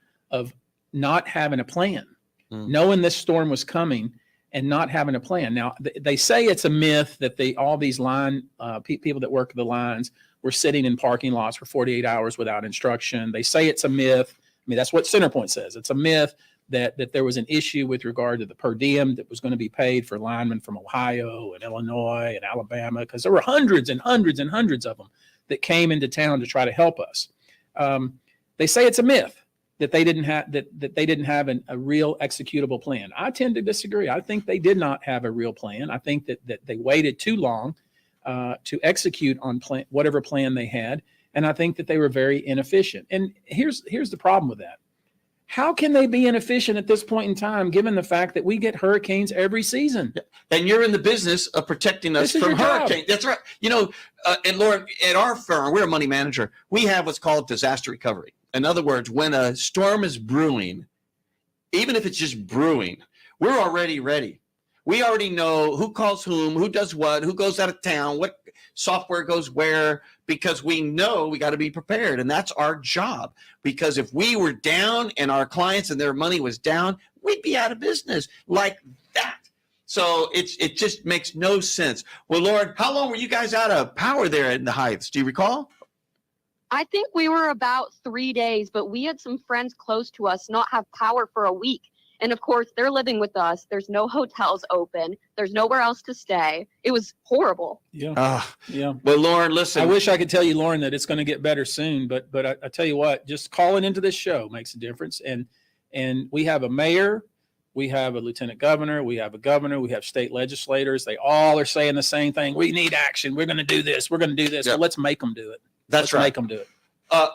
S2: not having a plan, knowing this storm was coming and not having a plan. Now, they say it's a myth that all these line people that work the lines were sitting in parking lots for 48 hours without instruction. They say it's a myth. I mean, that's what CenterPoint says. It's a myth that there was an issue with regard to the per diem that was going to be paid for linemen from Ohio and Illinois and Alabama, because there were hundreds and hundreds and hundreds of them that came into town to try to help us. They say it's a myth that they didn't have a real executable plan. I tend to disagree. I think they did not have a real plan. I think that they waited too long to execute on whatever plan they had. And I think that they were very inefficient. And here's the problem with that. How can they be inefficient at this point in time, given the fact that we get hurricanes every season?
S1: And you're in the business of protecting us
S2: This is
S1: from
S2: your job.
S1: hurricanes. That's right. You know, and Lauren, at our firm, we're a money manager. We have what's called disaster recovery. In other words, when a storm is brewing, even if it's just brewing, we're already ready. We already know who calls whom, who does what, who goes out of town, what software goes where, because we know we got to be prepared. And that's our job. Because if we were down and our clients and their money was down, we'd be out of business like that. So it just makes no sense. Well, Lauren, how long were you guys out of power there in the Heights? Do you recall?
S6: I think we were about 3 days, but we had some friends close to us not have power for a week. And of course, they're living with us. There's no hotels open. There's nowhere else to stay. It was horrible.
S2: Yeah. Yeah.
S1: Well, Lauren, listen.
S2: I wish I could tell you, Lauren, that it's going to get better soon, but I tell you what, just calling into this show makes a difference. And we have a mayor, we have a lieutenant governor, we have a governor, we have state legislators. They all are saying the same thing. We need action. We're going to do this. We're going to do this.
S1: Yep.
S2: Well, let's make them do it.
S1: That's
S2: Let's
S1: right.
S2: Make them do it.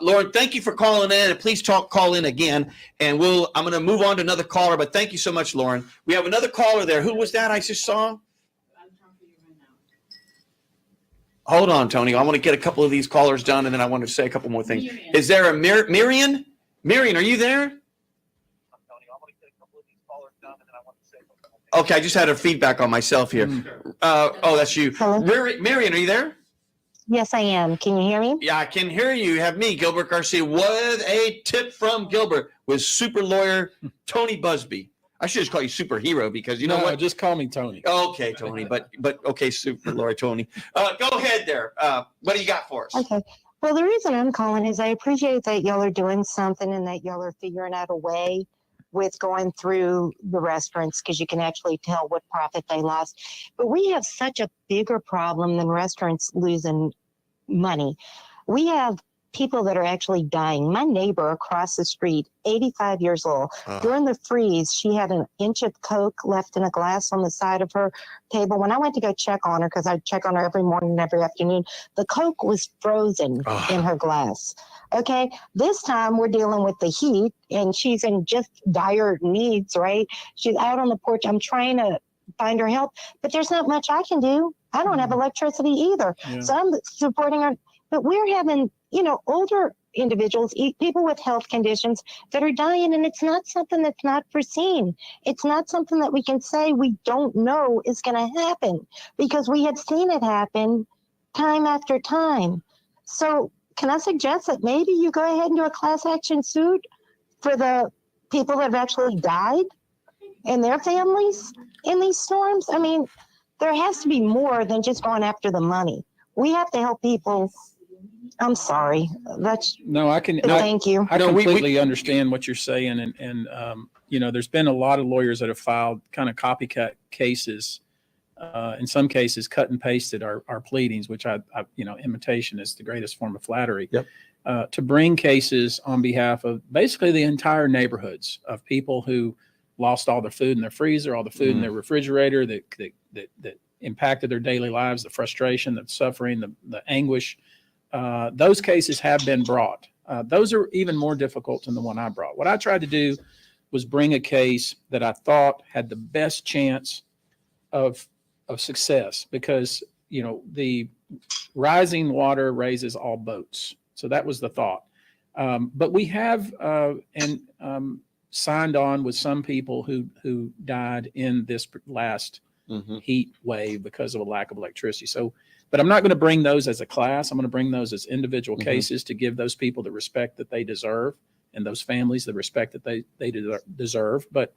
S1: Lauren, thank you for calling in, and please call in again. And I'm going to move on to another caller, but thank you so much, Lauren. We have another caller there. Who was that I just saw?
S5: I'm trying for you right now.
S1: Hold on, Tony. I want to get a couple of these callers done, and then I want to say a couple more things.
S5: Miriam.
S1: Is there a Miriam? Miriam, are you there? Okay, I just had a feedback on myself here. That's you.
S7: Hello?
S1: Miriam, are you there?
S7: Yes, I am. Can you hear me?
S1: Yeah, I can hear you. You have me, Gilbert Garcia, with a tip from Gilbert with super lawyer Tony Buzbee. I should just call you superhero because you know what?
S2: Just call me Tony.
S1: Okay, Tony, but okay, super lawyer Tony. Go ahead there. What do you got for us?
S7: Okay. Well, the reason I'm calling is I appreciate that y'all are doing something and that y'all are figuring out a way with going through the restaurants because you can actually tell what profit they lost. But we have such a bigger problem than restaurants losing money. We have people that are actually dying. My neighbor across the street, 85 years old, during the freeze, she had an inch of Coke left in a glass on the side of her table. When I went to go check on her, because I check on her every morning and every afternoon, the Coke was frozen in her glass. Okay, this time we're dealing with the heat and she's in just dire needs, right? She's out on the porch. I'm trying to find her help, but there's not much I can do. I don't have electricity either.
S2: Yeah.
S7: So I'm supporting her. But we're having, older individuals, people with health conditions that are dying, and it's not something that's not foreseen. It's not something that we can say we don't know is going to happen because we have seen it happen time after time. So can I suggest that maybe you go ahead and do a class action suit for the people that have actually died and their families in these storms? I mean, there has to be more than just going after the money. We have to help people. I'm sorry. Thank you.
S2: I completely understand what you're saying. And there's been a lot of lawyers that have filed kind of copycat cases. In some cases, cut and pasted our pleadings, which imitation is the greatest form of flattery.
S1: Yep.
S2: To bring cases on behalf of basically the entire neighborhoods of people who lost all their food in their freezer, all the food in their refrigerator that impacted their daily lives, the frustration, the suffering, the anguish. Those cases have been brought. Those are even more difficult than the one I brought. What I tried to do was bring a case that I thought had the best chance of success because, the rising water raises all boats. So that was the thought. But we have signed on with some people who died in this last heat wave because of a lack of electricity. But I'm not going to bring those as a class. I'm going to bring those as individual cases to give those people the respect that they deserve and those families the respect that they deserve. But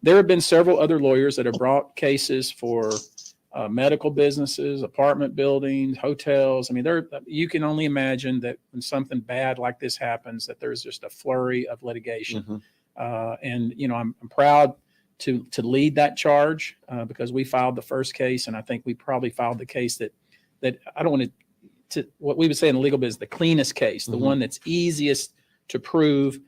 S2: there have been several other lawyers that have brought cases for medical businesses, apartment buildings, hotels. I mean, you can only imagine that when something bad like this happens, that there's just a flurry of litigation. I'm proud to lead that charge because we filed the first case, and I think we probably filed the case that I don't want to what we would say in the legal business, the cleanest case, the one that's easiest to prove.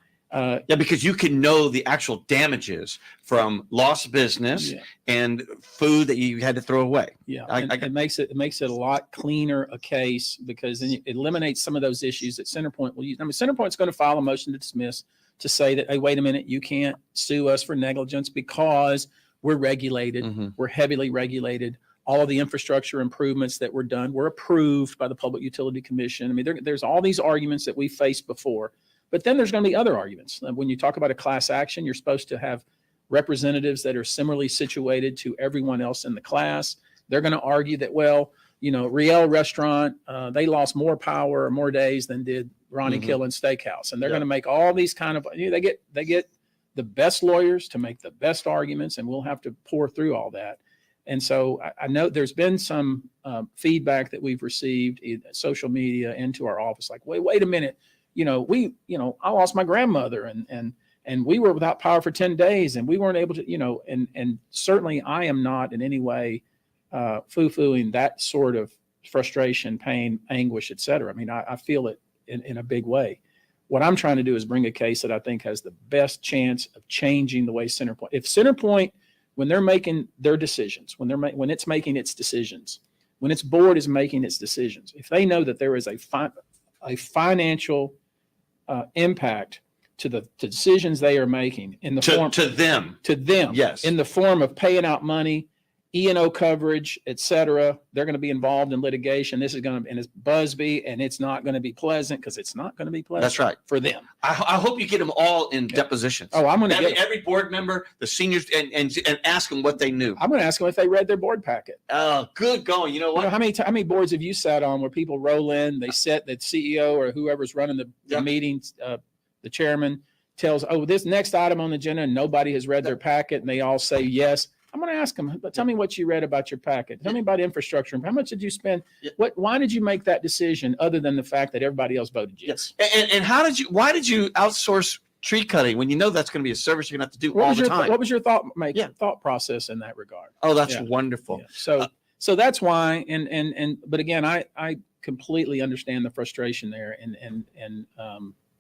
S1: Because you can know the actual damages from lost business and food that you had to throw away.
S2: Yeah, it makes it a lot cleaner a case because then it eliminates some of those issues that Centerpoint will use. I mean, Centerpoint's going to file a motion to dismiss to say that, hey, wait a minute, you can't sue us for negligence because we're regulated. We're heavily regulated. All of the infrastructure improvements that were done were approved by the Public Utility Commission. I mean, there's all these arguments that we faced before, but then there's going to be other arguments. When you talk about a class action, you're supposed to have representatives that are similarly situated to everyone else in the class. They're going to argue that, well, you know, Riel Restaurant, they lost more power or more days than did Ronnie Killen Steakhouse. And they're going to make all these kind of, you know, they get the best lawyers to make the best arguments, and we'll have to pour through all that. And so I know there's been some feedback that we've received in social media into our office, like, wait a minute, you know, I lost my grandmother and we were without power for 10 days and we weren't able to, you know, and certainly I am not in any way foo-fooing that sort of frustration, pain, anguish, et cetera. I mean, I feel it in a big way. What I'm trying to do is bring a case that I think has the best chance of changing the way CenterPoint, if CenterPoint, when they're making their decisions, when it's making its decisions, when its board is making its decisions, if they know that there is a financial impact to the decisions they are making in the form
S1: to them,
S2: yes, in the form of paying out money, E&O coverage, et cetera, they're going to be involved in litigation. This is going to, and it's Buzbee, and it's not going to be pleasant because it's not going to be pleasant.
S1: That's right.
S2: For them.
S1: I hope you get them all in depositions.
S2: Oh, I'm going to get
S1: every board member, the seniors, and ask them what they knew.
S2: I'm going to ask them if they read their board packet.
S1: Oh, good going. You know what?
S2: You know, how many boards have you sat on where people roll in, they sit, the CEO or whoever's running the meetings, the chairman tells, oh, this next item on the agenda, and nobody has read their packet, and they all say yes. I'm going to ask them, but tell me what you read about your packet. Tell me about infrastructure. How much did you spend? Why did you make that decision other than the fact that everybody else voted yes?
S1: And why did you outsource tree cutting when you know that's going to be a service you're going to have to do all the time?
S2: What was your thought process in that regard?
S1: Oh, that's wonderful.
S2: Yeah. So that's why, but again, I completely understand the frustration there. And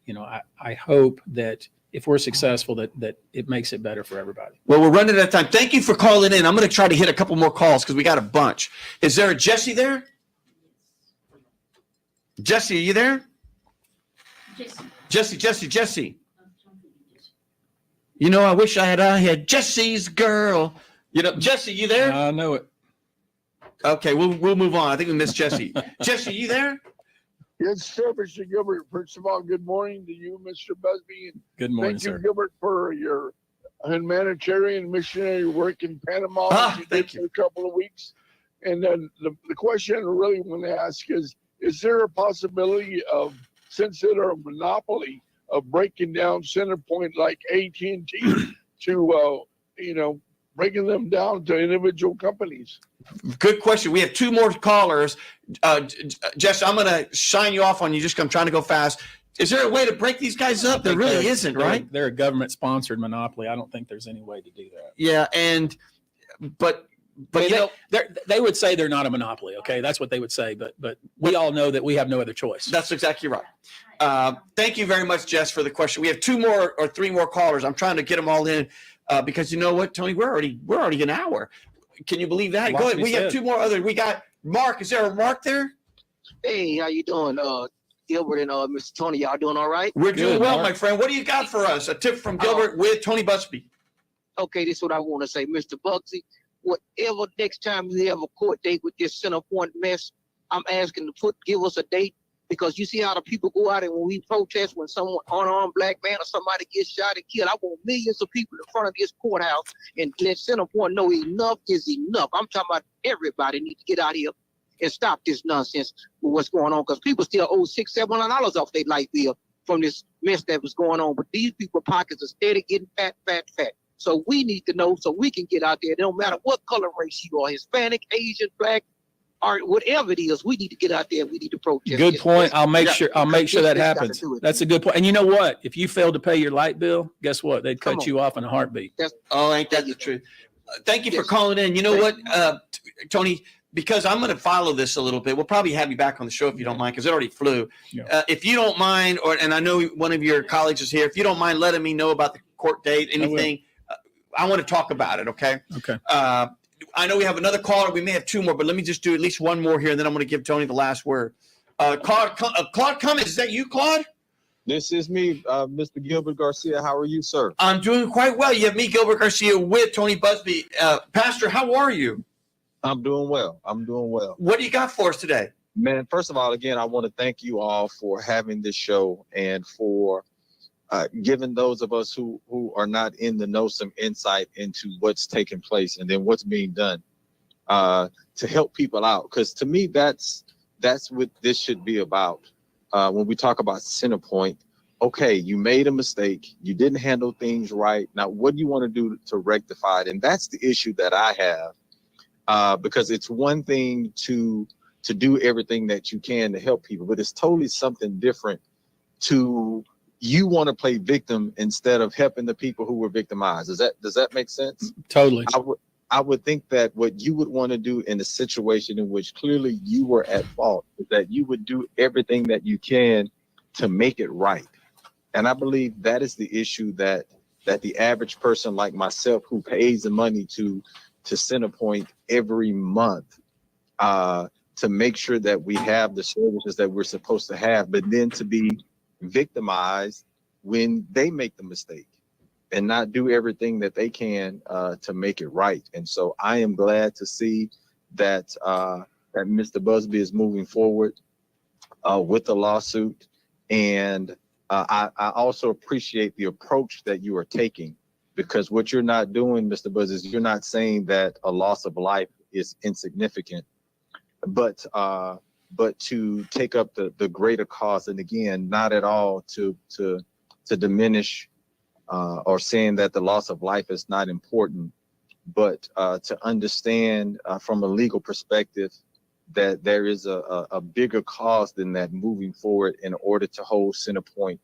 S2: you know, I hope that if we're successful, that it makes it better for everybody.
S1: Well, we're running out of time. Thank you for calling in. I'm going to try to hit a couple more calls because we got a bunch. Is there a Jesse there? Jesse, are you there? Jesse. You know, I wish I had Jesse's girl. You know, Jesse, you there?
S2: I know it.
S1: Okay, we'll move on. I think we missed Jesse. Jesse, you there?
S8: Yes, sir, Mr. Gilbert. First of all, good morning to you, Mr. Buzbee. And
S2: good morning,
S8: thank you, Gilbert, for your humanitarian missionary work in Panama
S1: thank you.
S8: for a couple of weeks. And then the question I really want to ask is there a possibility of, since they're a monopoly, of breaking down CenterPoint like AT&T to, breaking them down to individual companies?
S1: Good question. We have two more callers. Jess, I'm going to sign you off on you. I'm trying to go fast. Is there a way to break these guys up? There really isn't, right?
S2: They're a government-sponsored monopoly. I don't think there's any way to do that.
S1: Yeah, but you know,
S2: they would say they're not a monopoly. Okay, that's what they would say. But we all know that we have no other choice.
S1: That's exactly right. Thank you very much, Jess, for the question. We have two more or three more callers. I'm trying to get them all in because you know what, Tony, we're already an hour. Can you believe that? Go ahead. We have two more other. We got Mark. Is there a Mark there?
S9: Hey, how you doing, Gilbert and Mr. Tony? Y'all doing all right?
S1: We're doing well, my friend. What do you got for us? A tip from Gilbert with Tony Buzbee.
S9: Okay, this is what I want to say, Mr. Bugsy. Whatever next time you have a court date with this CenterPoint mess, I'm asking to give us a date, because you see how the people go out and when we protest, when some unarmed black man or somebody gets shot and killed, I want millions of people in front of this courthouse and let CenterPoint know enough is enough. I'm talking about everybody need to get out here and stop this nonsense with what's going on, because people still owe $600-700 off their light bill from this mess that was going on. But these people's pockets are steady getting fat. So we need to know so we can get out there. It don't matter what color race you are, Hispanic, Asian, black, or whatever it is, we need to get out there. We need to protest.
S2: Good point. I'll make sure that happens. That's a good point. And you know what? If you fail to pay your light bill, guess what? They'd cut you off in a heartbeat.
S1: Ain't that the truth? Thank you for calling in. You know what, Tony, because I'm going to follow this a little bit. We'll probably have you back on the show if you don't mind, because it already flew. Yeah. If you don't mind, and I know one of your colleagues is here, if you don't mind letting me know about the court date, anything, I want to talk about it, okay?
S2: Okay.
S1: I know we have another caller. We may have two more, but let me just do at least one more here, and then I'm going to give Tony the last word. Claude Cummins, is that you, Claude?
S10: This is me, Mr. Gilbert Garcia. How are you, sir?
S1: I'm doing quite well. You have me, Gilbert Garcia, with Tony Buzbee. Pastor, how are you?
S10: I'm doing well. I'm doing well.
S1: What do you got for us today?
S10: Man, first of all, again, I want to thank you all for having this show and for giving those of us who are not in the know some insight into what's taking place and then what's being done to help people out. Because to me, that's what this should be about. When we talk about Centerpoint, okay, you made a mistake. You didn't handle things right. Now, what do you want to do to rectify it? And that's the issue that I have, because it's one thing to do everything that you can to help people, but it's totally something different to you want to play victim instead of helping the people who were victimized. Does that make sense?
S2: Totally.
S10: I would think that what you would want to do in a situation in which clearly you were at fault is that you would do everything that you can to make it right. And I believe that is the issue that the average person like myself who pays the money to Centerpoint every month to make sure that we have the services that we're supposed to have, but then to be victimized when they make the mistake and not do everything that they can to make it right. And so I am glad to see that that Mr. Buzbee is moving forward with the lawsuit. And I also appreciate the approach that you are taking, because what you're not doing, Mr. Buzz, is you're not saying that a loss of life is insignificant, but to take up the greater cause. And again, not at all to diminish or saying that the loss of life is not important, but to understand from a legal perspective that there is a bigger cause than that moving forward in order to hold Centerpoint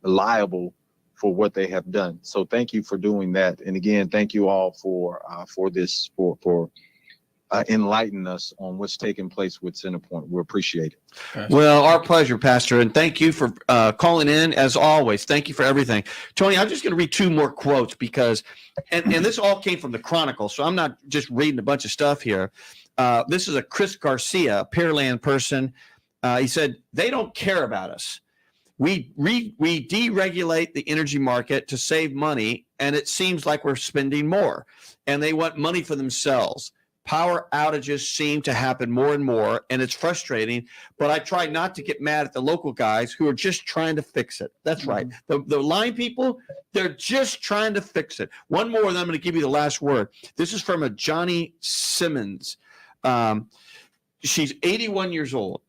S10: liable for what they have done. So thank you for doing that. And again, thank you all for enlighten us on what's taking place with Centerpoint. We appreciate it.
S1: Well, our pleasure, Pastor. And thank you for calling in as always. Thank you for everything. Tony, I'm just going to read two more quotes because, and this all came from the Chronicle. So I'm not just reading a bunch of stuff here. This is a Chris Garcia, a Pearland person. He said, they don't care about us. We deregulate the energy market to save money, and it seems like we're spending more. And they want money for themselves. Power outages seem to happen more and more, and it's frustrating, but I try not to get mad at the local guys who are just trying to fix it. That's right. The line people, they're just trying to fix it. One more, and I'm going to give you the last word. This is from a Johnny Simmons. She's 81 years old.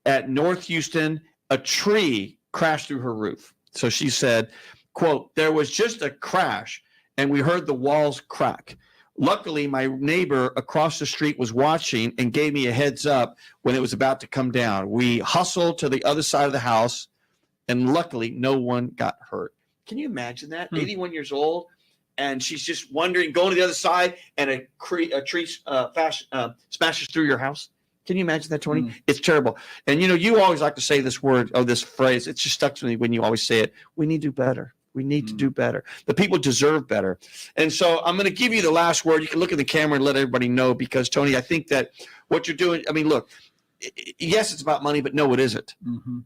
S1: At North Houston, a tree crashed through her roof. So she said, quote, there was just a crash, and we heard the walls crack. Luckily, my neighbor across the street was watching and gave me a heads up when it was about to come down. We hustled to the other side of the house, and luckily, no one got hurt. Can you imagine that? 81 years old, and she's just wondering, going to the other side, and a tree smashes through your house. Can you imagine that, Tony? It's terrible. And, you always like to say this word, this phrase. It's just stuck to me when you always say it. We need to do better. We need to do better. The people deserve better. And so I'm going to give you the last word. You can look at the camera and let everybody know, because, Tony, I think that what you're doing, look, yes, it's about money, but no, it isn't. Mm-hmm.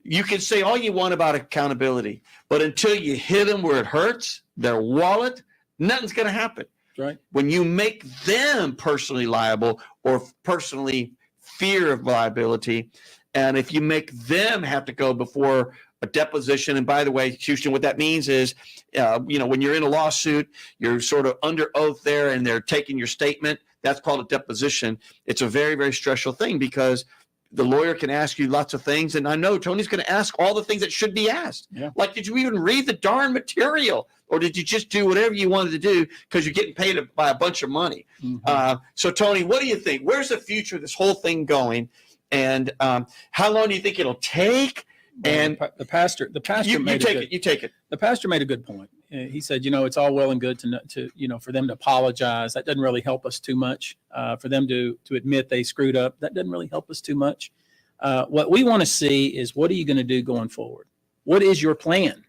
S1: You can say all you want about accountability, but until you hit them where it hurts, their wallet, nothing's going to happen.
S2: Right.
S1: When you make them personally liable or personally fear of liability, and if you make them have to go before a deposition, and by the way, Houston, what that means is, when you're in a lawsuit, you're sort of under oath there, and they're taking your statement. That's called a deposition. It's a very, very stressful thing, because the lawyer can ask you lots of things, and I know Tony's going to ask all the things that should be asked. Yeah. Like, did you even read the darn material, or did you just do whatever you wanted to do because you're getting paid by a bunch of money? Mm-hmm. So, Tony, what do you think? Where's the future of this whole thing going, and how long do you think it'll take? And
S2: the pastor
S1: you take it.
S2: The pastor made a good point. He said, it's all well and good to for them to apologize. That doesn't really help us too much. For them to admit they screwed up, that doesn't really help us too much. What we want to see is, what are you going to do going forward? What is your plan?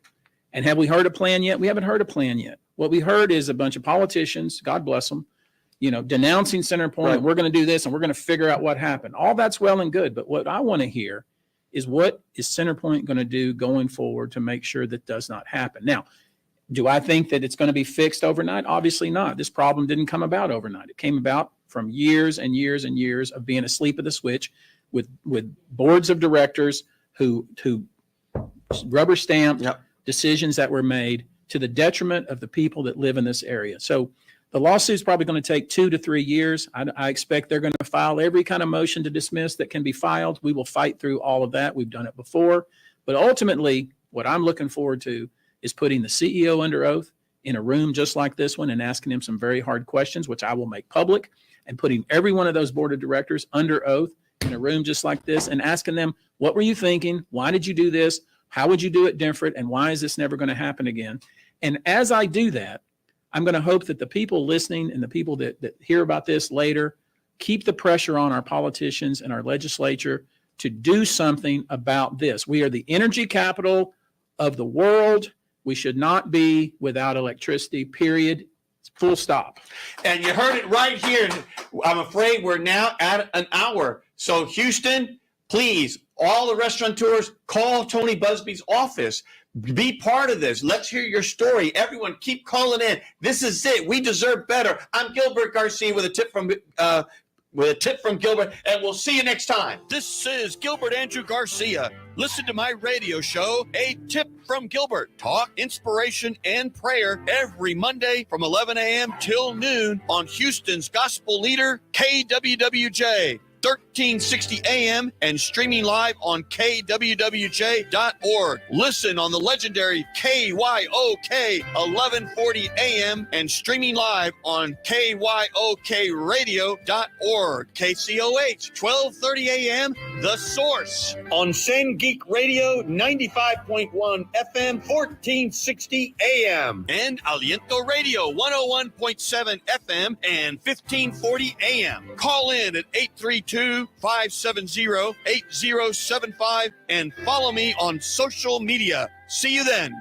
S2: And have we heard a plan yet? We haven't heard a plan yet. What we heard is a bunch of politicians, God bless them, denouncing Centerpoint. Right. And we're going to do this, and we're going to figure out what happened. All that's well and good. But what I want to hear is what is Centerpoint going to do going forward to make sure that does not happen? Now, do I think that it's going to be fixed overnight? Obviously not. This problem didn't come about overnight. It came about from years and years and years of being asleep at the switch with boards of directors who rubber stamped decisions that were made to the detriment of the people that live in this area. So the lawsuit's probably going to take 2 to 3 years. I expect they're going to file every kind of motion to dismiss that can be filed. We will fight through all of that. We've done it before. But ultimately, what I'm looking forward to is putting the CEO under oath in a room just like this one and asking him some very hard questions, which I will make public, and putting every one of those board of directors under oath in a room just like this and asking them, what were you thinking? Why did you do this? How would you do it different? And why is this never going to happen again? And as I do that, I'm going to hope that the people listening and the people that hear about this later keep the pressure on our politicians and our legislature to do something about this. We are the energy capital of the world. We should not be without electricity, period. Full stop.
S1: And you heard it right here. I'm afraid we're now at an hour. So Houston, please, all the restaurateurs, call Tony Buzbee's office. Be part of this. Let's hear your story. Everyone, keep calling in. This is it. We deserve better. I'm Gilbert Garcia with a tip from Gilbert, and we'll see you next time.
S11: This is Gilbert Andrew Garcia. Listen to my radio show, A Tip from Gilbert. Talk, inspiration, and prayer every Monday from 11 a.m. till noon on Houston's gospel leader, KWWJ. 1360 AM and streaming live on kwwj.org. Listen on the legendary KYOK 1140 AM and streaming live on kyokradio.org. KCOH 1230 AM, The Source. On Send Geek Radio 95.1 FM 1460 AM. And Aliento Radio 101.7 FM and 1540 AM. Call in at 832-570-8075 and follow me on social media. See you then.